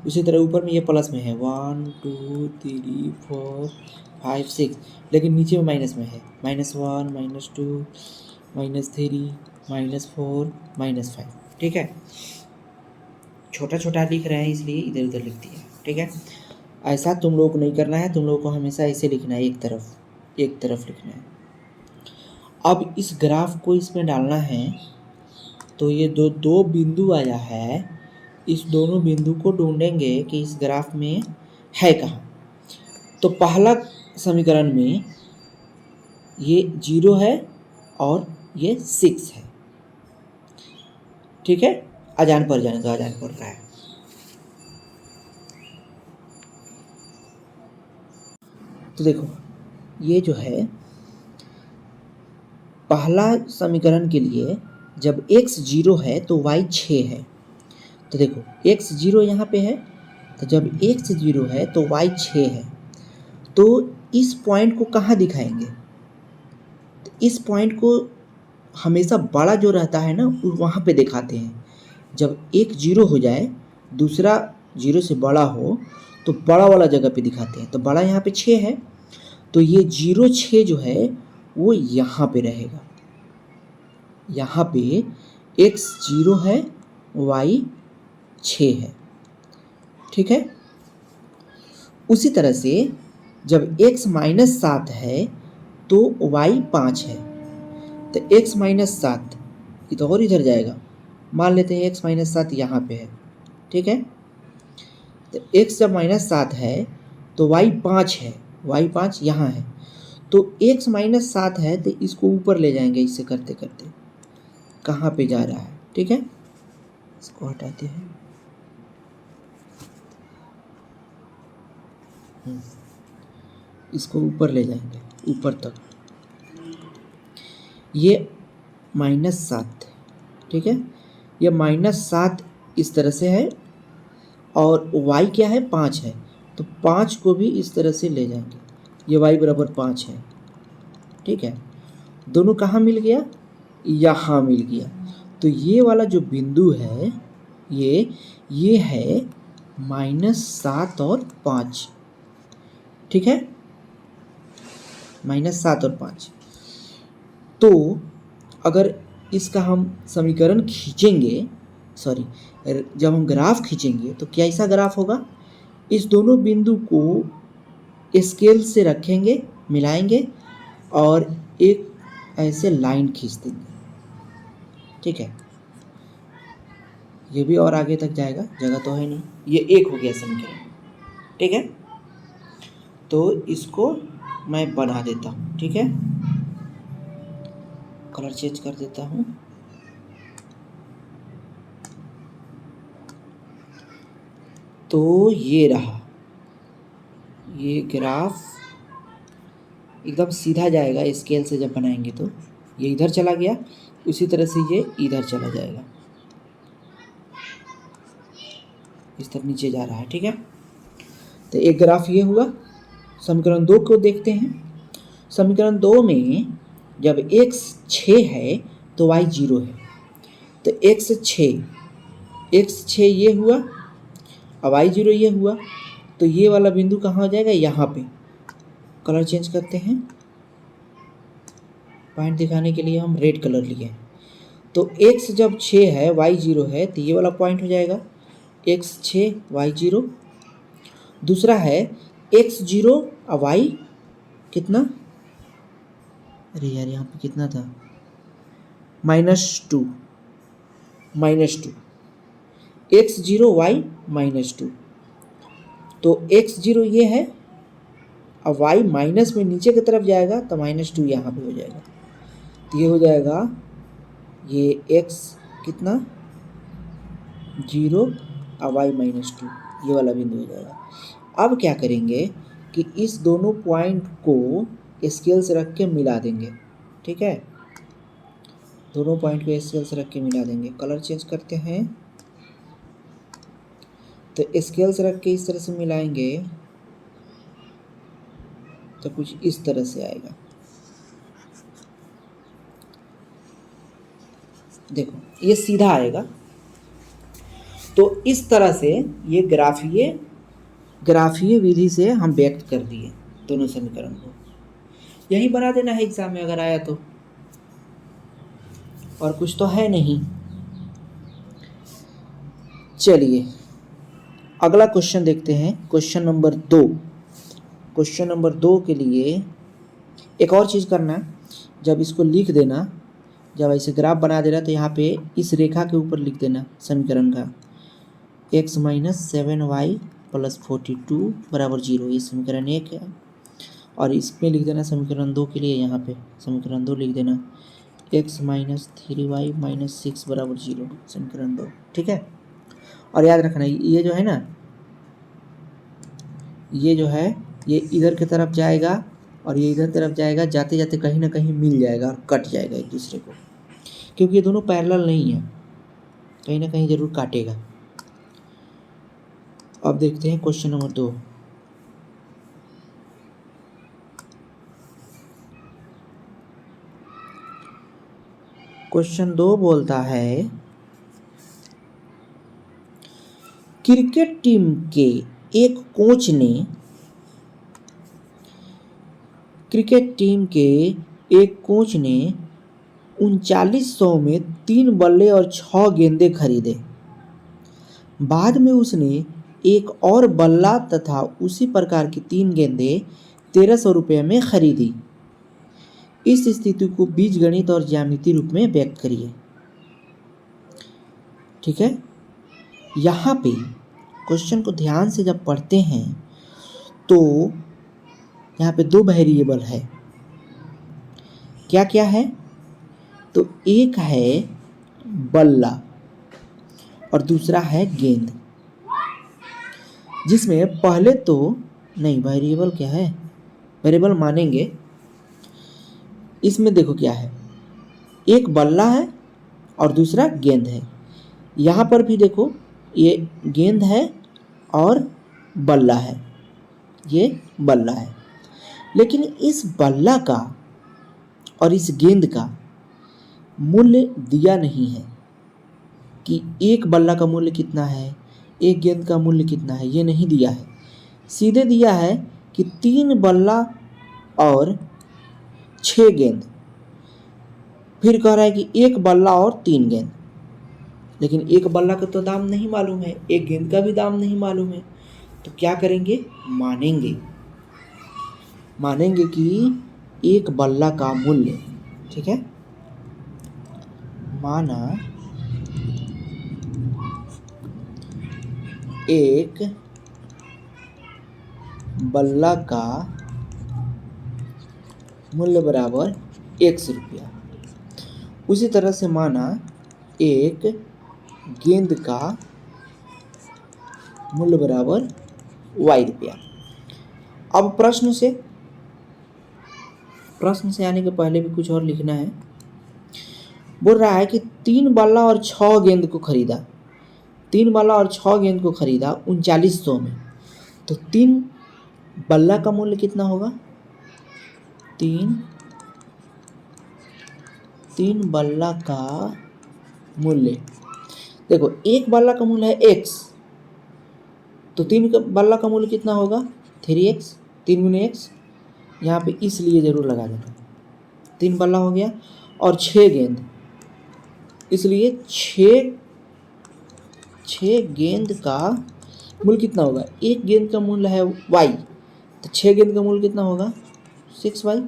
उसी तरह ऊपर में ये प्लस में है, 1 2 3 4 5 6, लेकिन नीचे में माइनस में है, -1 -2 -3 -4 -5, ठीक है। छोटा छोटा लिख रहे हैं इसलिए इधर उधर लिख दिया, ठीक है। ऐसा तुम लोग को नहीं करना है, तुम लोग को हमेशा ऐसे लिखना है, एक तरफ लिखना है। अब इस ग्राफ को इसमें डालना है, तो ये जो दो बिंदु आया है, इस दोनों बिंदु को ढूंढेंगे कि इस ग्राफ में है कहाँ। तो पहला समीकरण में ये 0 है और ये 6 है। ठीक है, अजान पढ़ जाने का, अजान पढ़ रहा है। तो देखो ये जो है पहला समीकरण के लिए जब x 0 है तो y 6 है। तो देखो x 0 यहाँ पे है, तो जब x 0 है तो y 6 है। तो इस पॉइंट को कहाँ दिखाएंगे? तो इस पॉइंट को हमेशा बड़ा जो रहता है ना वहाँ पे दिखाते हैं। जब एक 0 हो जाए, दूसरा 0 से बड़ा हो, तो बड़ा वाला जगह पे दिखाते हैं। तो बड़ा यहाँ पे 6 है, तो ये 0 6 जो है वो यहाँ पे रहेगा। यहाँ पे x 0 है, y 6 है। ठीक है, उसी तरह से जब x -7 है तो y 5 है। तो x -7 ये तो और इधर जाएगा, मान लेते हैं x -7 यहाँ पे है। ठीक है, तो x जब -7 है तो y 5 है, y 5 यहाँ है। तो x -7 है तो इसको ऊपर ले जाएंगे इससे करते करते, कहाँ पे जा रहा है। ठीक है, इसको हटाते हैं। इसको ऊपर ले जाएंगे, ऊपर तक, ये -7। ठीक है, ये -7 इस तरह से है और y क्या है 5 है, तो 5 को भी इस तरह से ले जाएंगे, ये y बराबर 5 है। ठीक है, दोनों कहाँ मिल गया? यहाँ मिल गया। तो ये वाला जो बिंदु है ये है -7 और 5। ठीक है, -7 और 5। तो अगर इसका हम समीकरण खींचेंगे, सॉरी जब हम ग्राफ खींचेंगे तो क्या ऐसा ग्राफ होगा? इस दोनों बिंदु को स्केल से रखेंगे, मिलाएंगे और एक ऐसे लाइन खींच देंगे। ठीक है, ये भी और आगे तक जाएगा, जगह तो है नहीं, ये एक हो गया समीकरण। ठीक है, तो इसको मैं बना देता हूँ। ठीक है, कलर चेंज कर देता हूँ। तो ये रहा, ये ग्राफ एकदम सीधा जाएगा स्केल से जब बनाएंगे तो। ये इधर चला गया, उसी तरह से ये इधर चला जाएगा, इस तरह नीचे जा रहा है। ठीक है, तो एक ग्राफ ये हुआ। समीकरण 2 को देखते हैं। समीकरण 2 में जब x 6 है तो y 0 है। तो x 6 ये हुआ और y 0 ये हुआ। तो ये वाला बिंदु कहाँ हो जाएगा? यहाँ पे। कलर चेंज करते हैं, पॉइंट दिखाने के लिए हम रेड कलर लिए हैं। तो x जब 6 है y 0 है तो ये वाला पॉइंट हो जाएगा x 6 y 0। दूसरा है x 0 और y कितना? अरे यार यहाँ पे कितना था? -2 x 0 y -2। तो x 0 ये है और y माइनस में नीचे की तरफ जाएगा तो -2 यहाँ पे हो जाएगा। तो ये हो जाएगा, ये x कितना 0 और y -2, ये वाला बिंदु हो जाएगा। अब क्या करेंगे कि इस दोनों पॉइंट को स्केल से रख के मिला देंगे। ठीक है, दोनों पॉइंट को स्केल से रख के मिला देंगे। कलर चेंज करते हैं, तो स्केल से रख के इस तरह से मिलाएंगे तो कुछ इस तरह से आएगा। देखो ये सीधा आएगा। तो इस तरह से ये ग्राफीय विधि से हम व्यक्त कर दिए दोनों समीकरण को। यही बना देना है एग्जाम में अगर आया तो, और कुछ तो है नहीं। चलिए अगला क्वेश्चन देखते हैं, क्वेश्चन नंबर 2। क्वेश्चन नंबर 2 के लिए एक और चीज़ करना, जब इसको लिख देना जब ऐसे ग्राफ बना दे रहा तो यहाँ पे इस रेखा के ऊपर लिख देना समीकरण का x माइनस 7y प्लस 42 बराबर 0, ये समीकरण 1 है। और इसमें लिख देना समीकरण 2 के लिए, यहाँ पे समीकरण 2 लिख देना x माइनस 3y माइनस 6 बराबर 0, समीकरण 2। ठीक है, और याद रखना ये जो है ना, ये जो है ये इधर की तरफ जाएगा और ये इधर तरफ जाएगा, जाते जाते कहीं ना कहीं मिल जाएगा और कट जाएगा एक दूसरे को, क्योंकि ये दोनों पैरेलल नहीं है, कहीं ना कहीं जरूर काटेगा। अब देखते हैं क्वेश्चन नंबर 2। क्वेश्चन 2 बोलता है क्रिकेट टीम के एक कोच ने क्रिकेट टीम के एक कोच ने 3900 में 3 बल्ले और 6 गेंदे खरीदे। बाद में उसने एक और बल्ला तथा उसी प्रकार की 3 गेंदे 1300 रुपये में खरीदी। इस स्थिति को बीजगणित और ज्यामितीय रूप में व्यक्त करिए। ठीक है, यहाँ पे क्वेश्चन को ध्यान से जब पढ़ते हैं तो यहाँ पे 2 वेरिएबल है। क्या क्या है? तो एक है बल्ला और दूसरा है गेंद, जिसमें पहले तो नहीं, वेरिएबल क्या है, वेरिएबल मानेंगे। इसमें देखो क्या है, एक बल्ला है और दूसरा गेंद है। यहाँ पर भी देखो ये गेंद है और बल्ला है, ये बल्ला है। लेकिन इस बल्ला का और इस गेंद का मूल्य दिया नहीं है कि एक बल्ला का मूल्य कितना है, एक गेंद का मूल्य कितना है, ये नहीं दिया है। सीधे दिया है कि 3 बल्ला और 6 गेंद, फिर कह रहा है कि एक बल्ला और 3 गेंद। लेकिन एक बल्ला का तो दाम नहीं मालूम है, एक गेंद का भी दाम नहीं मालूम है, तो क्या करेंगे, मानेंगे कि एक बल्ला का मूल्य, ठीक है, माना एक बल्ला का मूल्य बराबर x रुपया। उसी तरह से माना एक गेंद का मूल्य बराबर y रुपया। अब प्रश्न से आने के पहले भी कुछ और लिखना है। बोल रहा है कि 3 बल्ला और 6 गेंद को खरीदा, 3 बल्ला और 6 गेंद को खरीदा 3900 में। तो 3 बल्ला का मूल्य कितना होगा, 3 बल्ला का मूल्य, देखो एक बल्ला का मूल्य है x, तो 3 बल्ला का मूल्य कितना होगा, 3x, 3 गुने x, यहाँ पे इसलिए जरूर लगा देना। 3 बल्ला हो गया और 6 गेंद, इसलिए 6 गेंद का मूल्य कितना होगा, एक गेंद का मूल्य है y, तो 6 गेंद का मूल्य कितना होगा, 6y।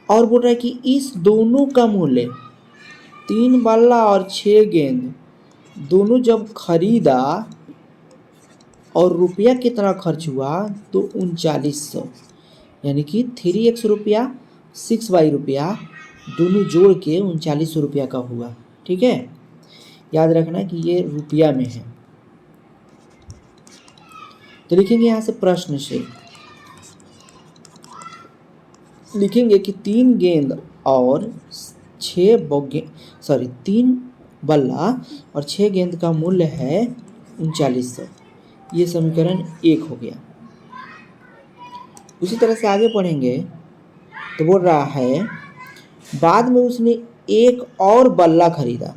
और बोल रहा है कि इस दोनों का मूल्य, 3 बल्ला और 6 गेंद दोनों जब खरीदा और रुपया कितना खर्च हुआ, तो 3900, यानी कि 3x रुपया 6y रुपया दोनों जोड़ के 3900 रुपया का हुआ। ठीक है, याद रखना कि ये रुपया में है। तो लिखेंगे यहाँ से, प्रश्न से लिखेंगे कि 3 गेंद और 3 बल्ला और 6 गेंद का मूल्य है 3900। ये समीकरण 1 हो गया। उसी तरह से आगे पढ़ेंगे तो बोल रहा है बाद में उसने एक और बल्ला खरीदा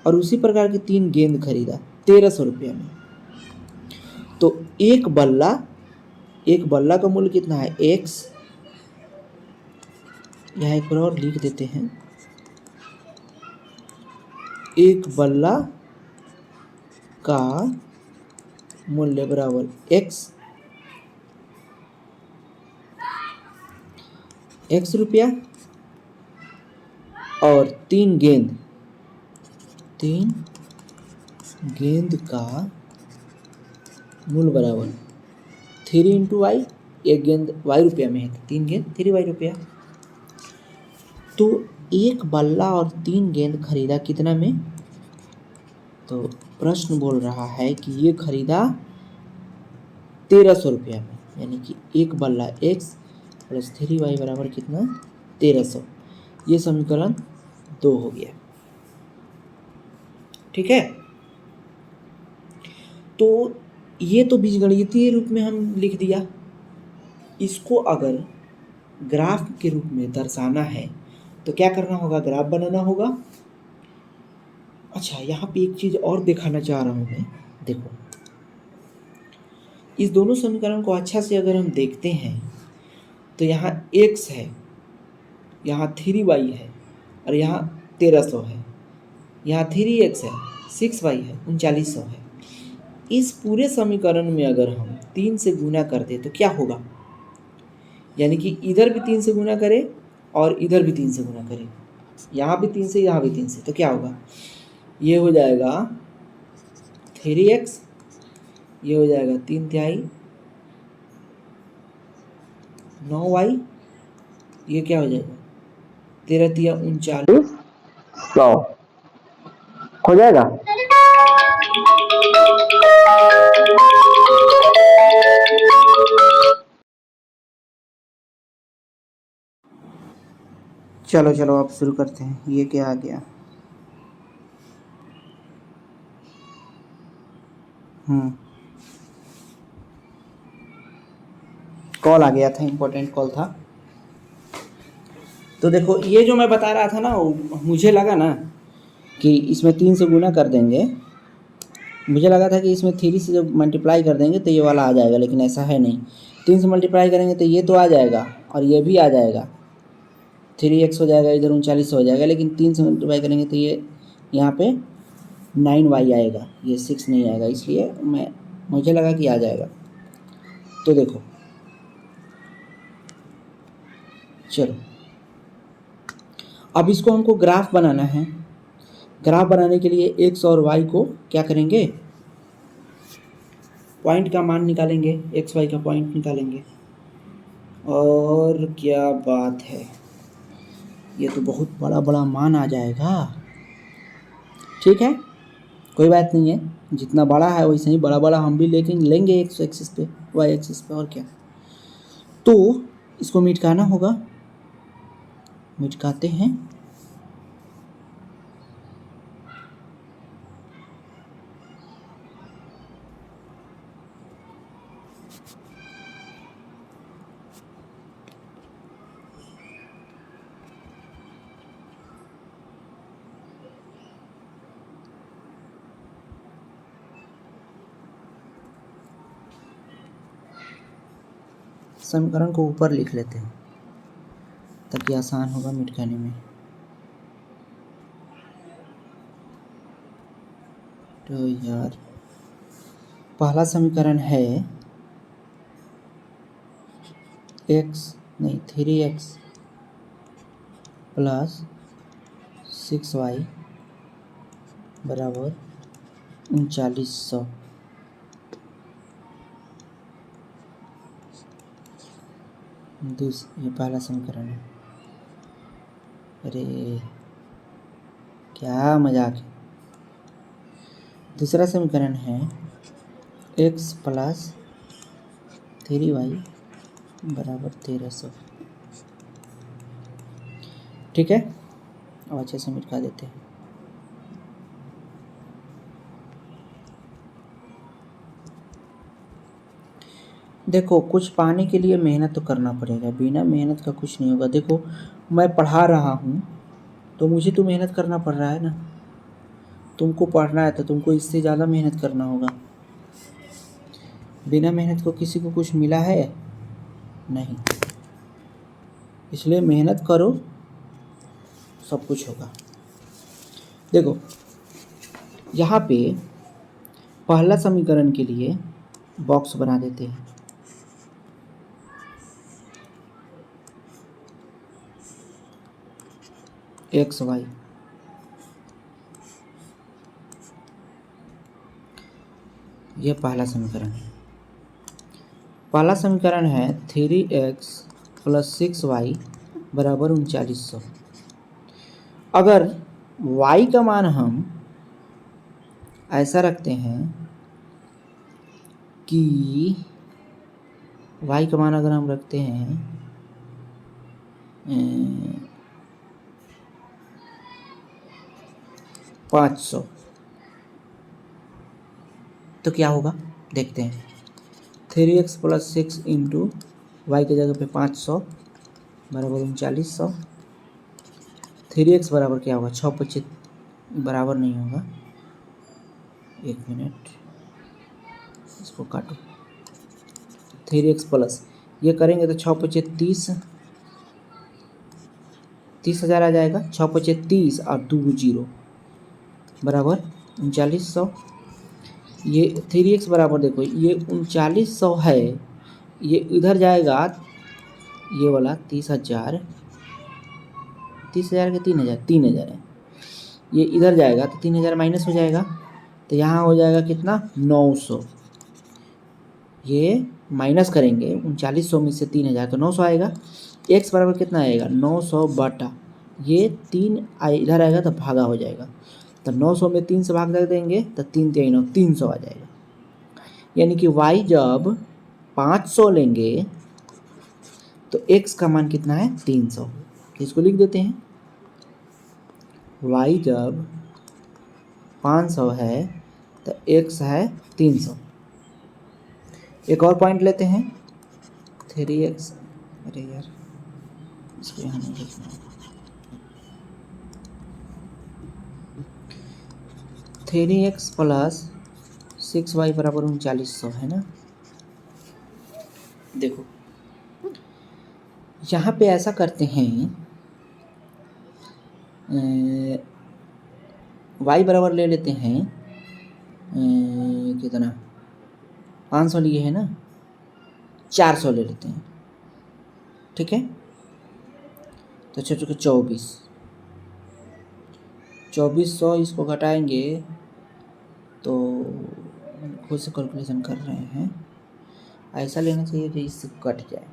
और उसी प्रकार की 3 गेंद खरीदा 1300 रुपये में। तो एक बल्ला का मूल्य कितना है, x, यहाँ एक बार और लिख देते हैं, एक बल्ला का मूल्य बराबर x रुपया और 3 गेंद का मूल बराबर 3 × y। एक गेंद y रुपया में है तो 3 गेंद 3y रुपया। तो एक बल्ला और 3 गेंद खरीदा कितना में? तो प्रश्न बोल रहा है कि ये खरीदा 1300 रुपया में, यानी कि एक बल्ला x प्लस 3y बराबर कितना? 1300। ये समीकरण 2 हो गया। ठीक है, तो ये तो बीजगणितीय रूप में हम लिख दिया। इसको अगर ग्राफ के रूप में दर्शाना है तो क्या करना होगा? ग्राफ बनाना होगा। अच्छा, यहाँ पे एक चीज और दिखाना चाह रहा हूँ मैं। देखो, इस दोनों समीकरण को अच्छा से अगर हम देखते हैं तो यहाँ x है, यहाँ 3y है और यहाँ 1300 है, यहाँ 3x है, 6y है, 3900 है। इस पूरे समीकरण में अगर हम 3 से गुना कर दे तो क्या होगा? यानी कि इधर भी 3 से गुना करें और इधर भी 3 से गुना करें, यहाँ भी 3 से, यहाँ भी 3 से, तो क्या होगा? ये हो जाएगा 3x, ये हो जाएगा 3/3, 9y, ये क्या हो जाएगा? 13×3 = 3900 हो जाएगा। चलो चलो अब शुरू करते हैं। ये क्या आ गया? कॉल आ गया था, इम्पोर्टेंट कॉल था। तो देखो, ये जो मैं बता रहा था ना, मुझे लगा ना कि इसमें 3 से गुना कर देंगे, मुझे लगा था कि इसमें 3 से जब मल्टीप्लाई कर देंगे तो ये वाला आ जाएगा, लेकिन ऐसा है नहीं। 3 से मल्टीप्लाई करेंगे तो ये तो आ जाएगा और ये भी आ जाएगा, 3x हो जाएगा, इधर 3900 हो जाएगा, लेकिन 3 से मल्टीप्लाई करेंगे तो ये यहाँ पे 9y आएगा, ये 6 नहीं आएगा, इसलिए मुझे लगा कि आ जाएगा। तो देखो, चलो अब इसको हमको ग्राफ बनाना है। ग्राफ बनाने के लिए x और y को क्या करेंगे? पॉइंट का मान निकालेंगे, x y का पॉइंट निकालेंगे। और क्या बात है, ये तो बहुत बड़ा बड़ा मान आ जाएगा। ठीक है, कोई बात नहीं है, जितना बड़ा है वैसे ही बड़ा बड़ा हम भी लेंगे x एक्सिस पे, y एक्सिस पे, और क्या। तो इसको मिटकाना होगा, मिटकाते हैं। समीकरण को ऊपर लिख लेते हैं ताकि आसान होगा मिटकाने में। तो यार, पहला समीकरण है 3x प्लस 6y बराबर 3900। ये पहला समीकरण है। अरे क्या मजाक है। दूसरा समीकरण है x प्लस 3y बराबर 1300। ठीक है, अब अच्छे से मिटा देते हैं। देखो, कुछ पाने के लिए मेहनत तो करना पड़ेगा, बिना मेहनत का कुछ नहीं होगा। देखो, मैं पढ़ा रहा हूँ तो मुझे तो मेहनत करना पड़ रहा है ना। तुमको पढ़ना है तो तुमको इससे ज़्यादा मेहनत करना होगा। बिना मेहनत को किसी को कुछ मिला है? नहीं। इसलिए मेहनत करो, सब कुछ होगा। देखो, यहाँ पे पहला समीकरण के लिए बॉक्स बना देते हैं। एक्स वाई, ये पहला समीकरण है। पहला समीकरण है 3x प्लस 6y बराबर 3900। अगर y का मान हम ऐसा रखते हैं कि y का मान अगर हम रखते हैं 500, तो क्या होगा देखते हैं। 3x प्लस 6 इंटू वाई की जगह पे 500 बराबर 3900। 3x बराबर क्या होगा, 6 बराबर नहीं होगा, 1 मिनट इसको काटो। 3x प्लस ये करेंगे तो 6 30,000 आ जाएगा। 6 30 और 2 जीरो बराबर 3900। ये 3x बराबर देखो ये 3900 है, ये इधर जाएगा, ये वाला 30,000 के 3,000 है, ये इधर जाएगा तो 3,000 माइनस हो जाएगा, तो यहाँ हो जाएगा कितना 900। ये माइनस करेंगे 3900 में से 3,000 तो 900 आएगा। x बराबर कितना आएगा 900 बटा ये 3 इधर आएगा तो भागा हो जाएगा, तो 900 में 3 से भाग देंगे तो 3 3 9 300 आ जाएगा। यानी कि y जब 500 लेंगे तो x का मान कितना है 300। इसको लिख देते हैं, y जब 500 है तो x है 300। एक और पॉइंट लेते हैं 3x, अरे यार इसको यहाँ नहीं लिखना, 3x प्लस 6y बराबर 3900 है ना। देखो यहाँ पे ऐसा करते हैं, y बराबर ले लेते हैं कितना 500 लिए है ना, 400 ले लेते हैं, ठीक है। तो 6 चुके 2400 इसको घटाएंगे तो खुद से कैलकुलेशन कर रहे हैं, ऐसा लेना चाहिए कि इससे कट जाए।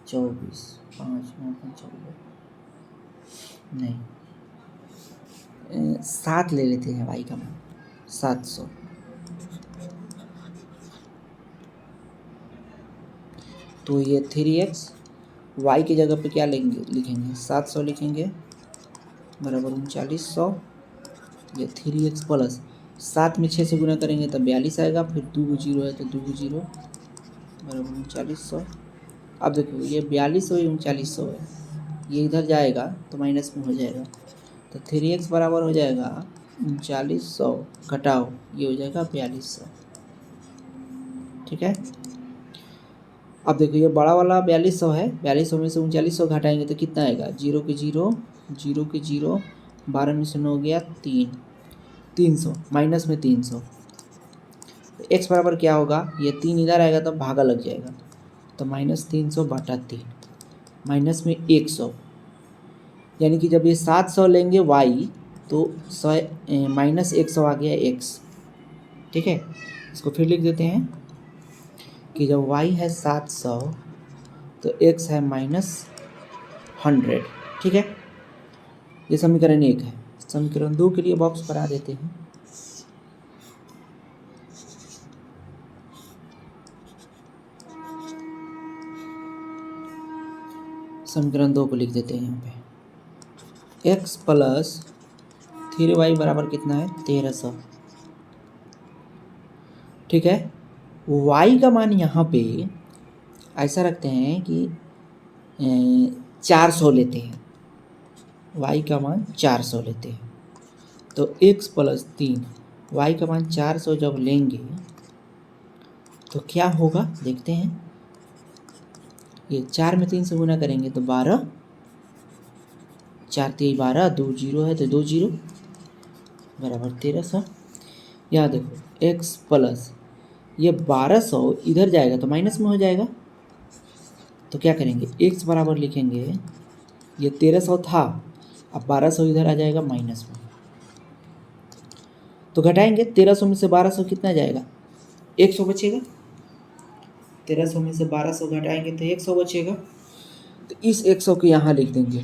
24 5 9 14 नहीं 7 ले लेते हैं, y का मान 700। तो ये 3x y की जगह पे क्या लिखेंगे 700 लिखेंगे बराबर 3900। ये 3x प्लस 7 में 6 से गुना करेंगे तब 42 आएगा, फिर 2 जीरो है तो 2 जीरो बराबर 3900। अब देखो ये 4200 है 3900 है, ये इधर जाएगा तो माइनस में हो जाएगा, तो 3x बराबर हो जाएगा 3900 घटाओ ये हो जाएगा 4200, ठीक है। अब देखो ये बड़ा वाला 4200 है, 4200 में से 3900 घटाएंगे तो कितना आएगा, 0 के 0 0 के 0 12 में से 9 गया 300 माइनस में 300। तो x बराबर क्या होगा, ये 3 इधर आएगा तो भागा लग जाएगा, तो -300 बटा 3 माइनस में 100। यानी कि जब ये 700 लेंगे y तो -100 आ गया x, ठीक है। इसको फिर लिख देते हैं कि जब y है 700 तो x है -100, ठीक है। ये समीकरण 1 है। समीकरण 2 के लिए बॉक्स बना देते हैं। समीकरण 2 को लिख देते हैं यहाँ पे, x प्लस 3y बराबर कितना है 1300, ठीक है। y का मान यहाँ पे ऐसा रखते हैं कि 400 लेते हैं, y का मान 400 लेते हैं, तो x प्लस 3 y का मान 400 जब लेंगे तो क्या होगा देखते हैं। ये 4 में 3 से गुना करेंगे तो 12, 4 3 12 2 जीरो है तो 2 जीरो बराबर 1300। यहाँ देखो x प्लस ये 1200 इधर जाएगा तो माइनस में हो जाएगा, तो क्या करेंगे x बराबर लिखेंगे, ये 1300 था अब 1200 इधर आ जाएगा माइनस में, तो घटाएंगे 1300 में से 1200 कितना जाएगा, 100 बचेगा। 1300 में से 1200 घटाएंगे तो 100 बचेगा। तो इस 100 को यहाँ लिख देंगे,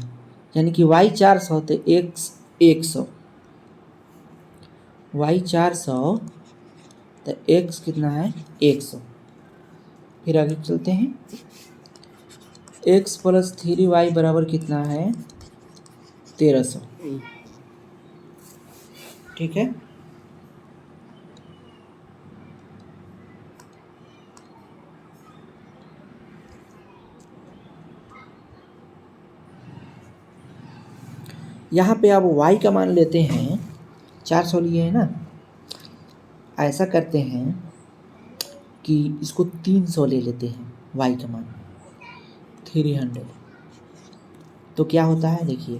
यानी कि y 400 तो x 100, y 400 तो x कितना है 100। फिर आगे चलते हैं, x प्लस 3y बराबर कितना है 1300, ठीक है। यहाँ पे आप y का मान लेते हैं 400 लिए है ना, ऐसा करते हैं कि इसको 300 ले लेते हैं y का मान 300, तो क्या होता है देखिए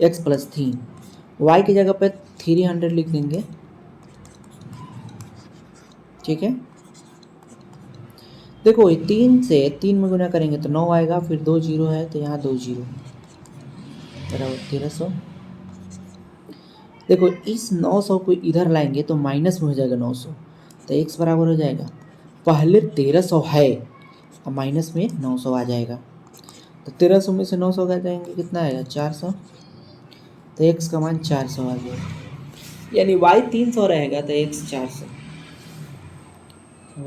x प्लस 3, y की जगह पे 300 लिख देंगे, ठीक है। देखो 3 से 3 में गुना करेंगे तो 9 आएगा, फिर 2 जीरो है तो यहाँ 2 जीरो बराबर 1300। देखो इस 900 को इधर लाएंगे तो माइनस में हो जाएगा 900, तो x बराबर हो जाएगा, पहले 1300 है और माइनस में 900 आ जाएगा, तो 1300 में से 900 घटाएंगे कितना आएगा 400, तो x का मान 400 आ गया, यानी y 300 रहेगा तो x 400,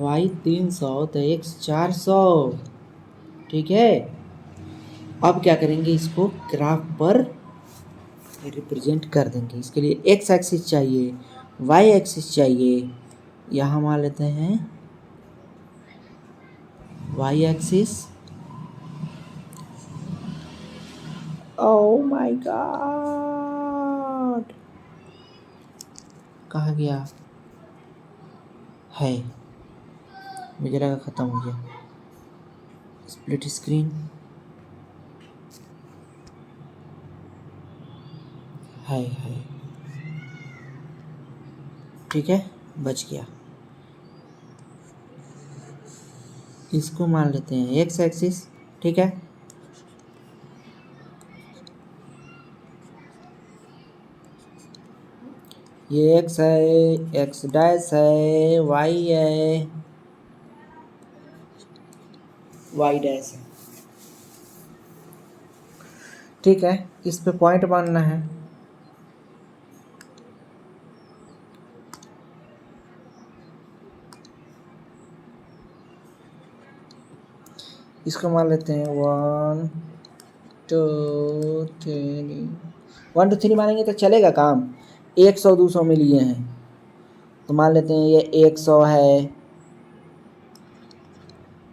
y 300 तो x 400, ठीक है। अब क्या करेंगे, इसको ग्राफ पर रिप्रेजेंट कर देंगे। इसके लिए x एक्सिस चाहिए, y एक्सिस चाहिए, यहाँ मान लेते हैं y axis, oh my God कहाँ गया है, मुझे लगा ख़त्म हो गया, स्प्लिट स्क्रीन है, ठीक है बच गया। इसको मान लेते हैं x एक्सिस, ठीक है। ये x है, x डैश है, y है, y डैश है, ठीक है। इस पे पॉइंट मानना है, इसको मान लेते हैं 1 2 3, 1 2 3 मानेंगे तो चलेगा काम, 100 200 में लिए हैं तो मान लेते हैं ये 100 है,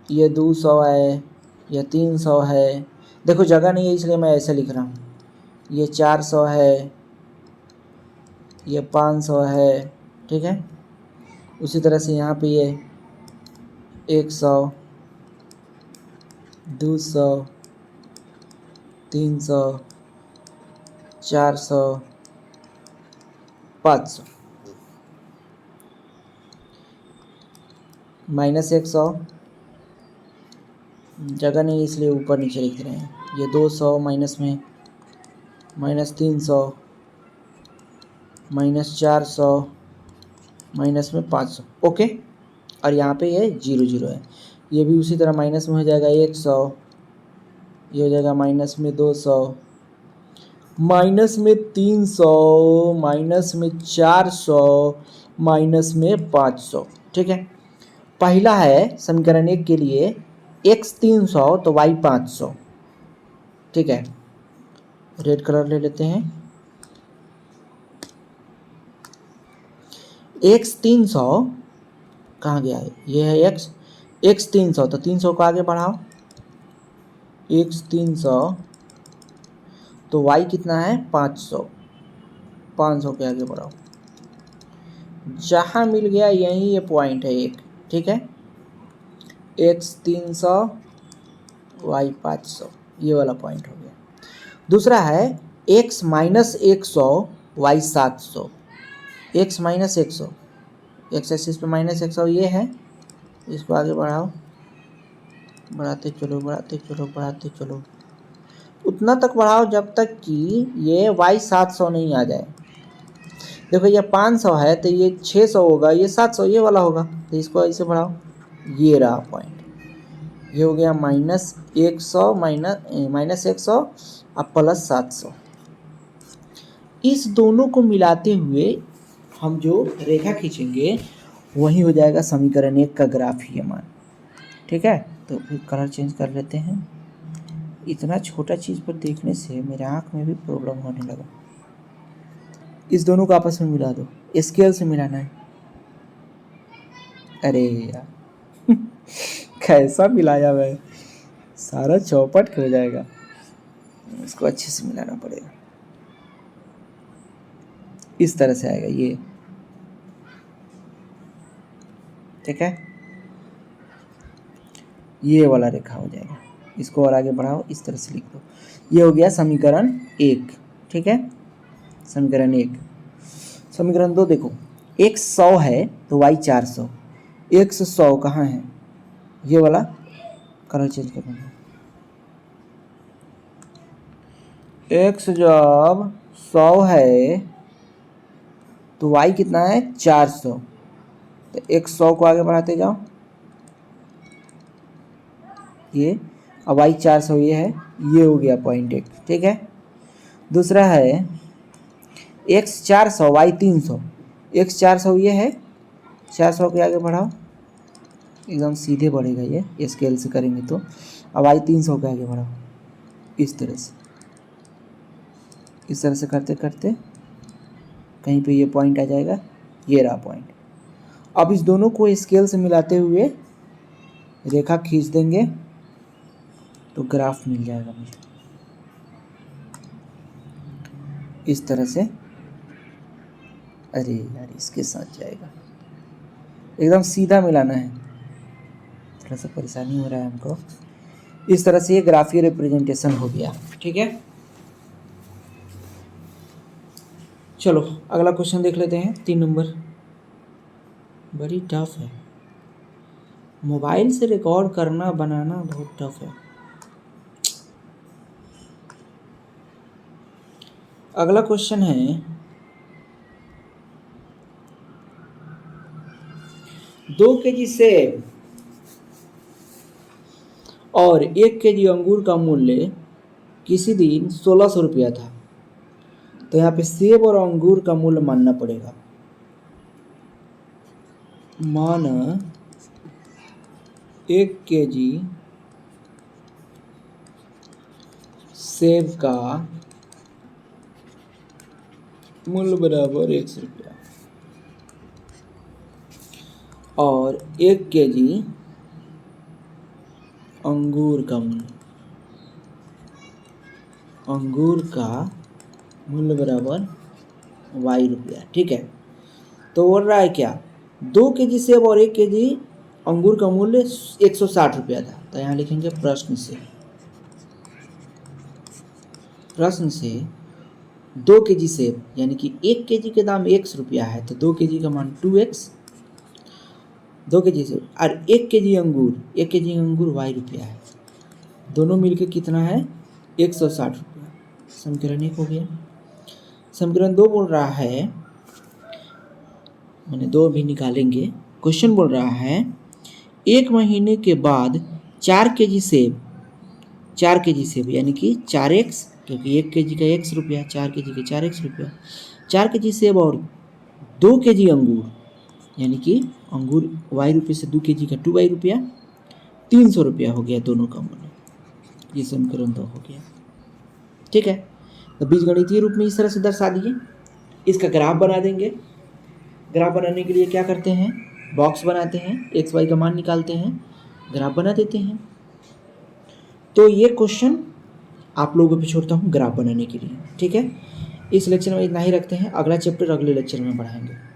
ये 200 है, ये 300 है, देखो जगह नहीं है इसलिए मैं ऐसे लिख रहा हूँ, ये 400 है, ये 500 है, ठीक है। उसी तरह से यहाँ पे ये 100 200 300 400 500 माइनस 100, जगह नहीं इसलिए ऊपर नीचे लिख रहे हैं, ये 200 माइनस में, माइनस 300 माइनस 400 माइनस में 500, ओके। और यहाँ पे ये 0 0 है, ये भी उसी तरह माइनस में हो जाएगा 100, ये हो जाएगा माइनस में 200, माइनस में 300, माइनस में 400, माइनस में 500, ठीक है। पहला है समीकरण 1 के लिए x 300 तो y 500, ठीक है। रेड कलर ले लेते हैं, x 300 कहाँ गया है, ये है x 300 तो 300 को आगे बढ़ाओ, x 300 तो y कितना है 500, 500 के आगे बढ़ाओ, जहाँ मिल गया यही ये पॉइंट है एक, ठीक है। x 300 y 500 ये वाला पॉइंट हो गया। दूसरा है x minus 100 y 700, x minus 100, x axis पे माइनस 100 ये है, इसको आगे बढ़ाओ, बढ़ाते चलो बढ़ाते चलो बढ़ाते चलो, उतना तक बढ़ाओ जब तक कि ये y 700 नहीं आ जाए। देखो ये 500 है तो ये 600 होगा, ये 700 ये वाला होगा, तो इसको ऐसे बढ़ाओ, ये रहा पॉइंट, ये हो गया -100 -100 और +700। इस दोनों को मिलाते हुए हम जो रेखा खींचेंगे वही हो जाएगा समीकरण 1 का ग्राफ ही मान। ठीक है, तो फिर कलर चेंज कर लेते हैं। इतना छोटा चीज़ पर देखने से मेरे आँख में भी प्रॉब्लम होने लगा। इस दोनों को आपस में मिला दो, स्केल से मिलाना है। अरे यार कैसा मिलाया मैं, सारा चौपट हो जाएगा, इसको अच्छे से मिलाना पड़ेगा। इस तरह से आएगा ये, ठीक है, ये वाला रेखा हो जाएगा। इसको और आगे बढ़ाओ, इस तरह से लिख दो। ये हो गया समीकरण 1। ठीक है, समीकरण 1। समीकरण 2 देखो, x 100 है तो y 400। x 100 कहाँ है, ये वाला कलर चेंज कर दूँगा। x जब 100 है तो y कितना है 400, तो x 100 को आगे बढ़ाते जाओ, ये अब y 400 ये है, ये हो गया पॉइंट 1। ठीक है, दूसरा है x 400 y 300। x 400 ये है, 400 के आगे बढ़ाओ, एकदम सीधे बढ़ेगा ये स्केल से करेंगे तो। अब y 300 के आगे बढ़ाओ, इस तरह से, इस तरह से करते करते कहीं पे ये पॉइंट आ जाएगा, ये रहा पॉइंट। अब इस दोनों को स्केल से मिलाते हुए रेखा खींच देंगे तो ग्राफ मिल जाएगा मुझे इस तरह से। अरे यार इसके साथ जाएगा, एकदम सीधा मिलाना है, थोड़ा सा परेशानी हो रहा है हमको। इस तरह से ये ग्राफीय रिप्रेजेंटेशन हो गया। ठीक है, चलो अगला क्वेश्चन देख लेते हैं, 3 नंबर। बड़ी टफ है, मोबाइल से रिकॉर्ड करना बनाना बहुत टफ है। अगला क्वेश्चन है, 2 kg सेब और 1 kg अंगूर का मूल्य किसी दिन 1600 रुपया था, तो यहाँ पे सेब और अंगूर का मूल्य मानना पड़ेगा। माना 1 kg सेब का मूल्य बराबर 100 रुपया और 1 kg अंगूर का मूल्य बराबर y रुपया। ठीक है, तो बोल रहा है क्या, 2 kg सेब और 1 kg अंगूर का मूल्य 160 रुपया था, तो यहाँ लिखेंगे प्रश्न से 2 kg सेब यानी कि 1 kg के दाम 100 रुपया है, तो 2 kg का मान 2x, 2 kg सेब और 1 kg अंगूर y रुपया है, दोनों मिलके कितना है 160 रुपया। समीकरण 1 हो गया। समीकरण 2 बोल रहा है, मैंने 2 भी निकालेंगे। क्वेश्चन बोल रहा है 1 महीने के बाद 4 kg सेब यानी कि 4x, क्योंकि 1 kg का 100 रुपया, 4 kg का 4x रुपया, 4 kg सेब और 2 kg अंगूर यानी कि अंगूर y रुपये से 2 kg का 2y रुपया, 300 रुपया हो गया दोनों का मूल्य। ये समीकरण 2 हो गया। ठीक है, तो बीजगणितीय रूप में इस तरह से दर्शा दिए। इसका ग्राफ बना देंगे। ग्राफ बनाने के लिए क्या करते हैं, बॉक्स बनाते हैं, एक्स वाई का मान निकालते हैं, ग्राफ बना देते हैं। तो ये क्वेश्चन आप लोगों पे छोड़ता हूँ ग्राफ बनाने के लिए। ठीक है, इस लेक्चर में इतना ही रखते हैं, अगला चैप्टर अगले लेक्चर में बढ़ाएंगे।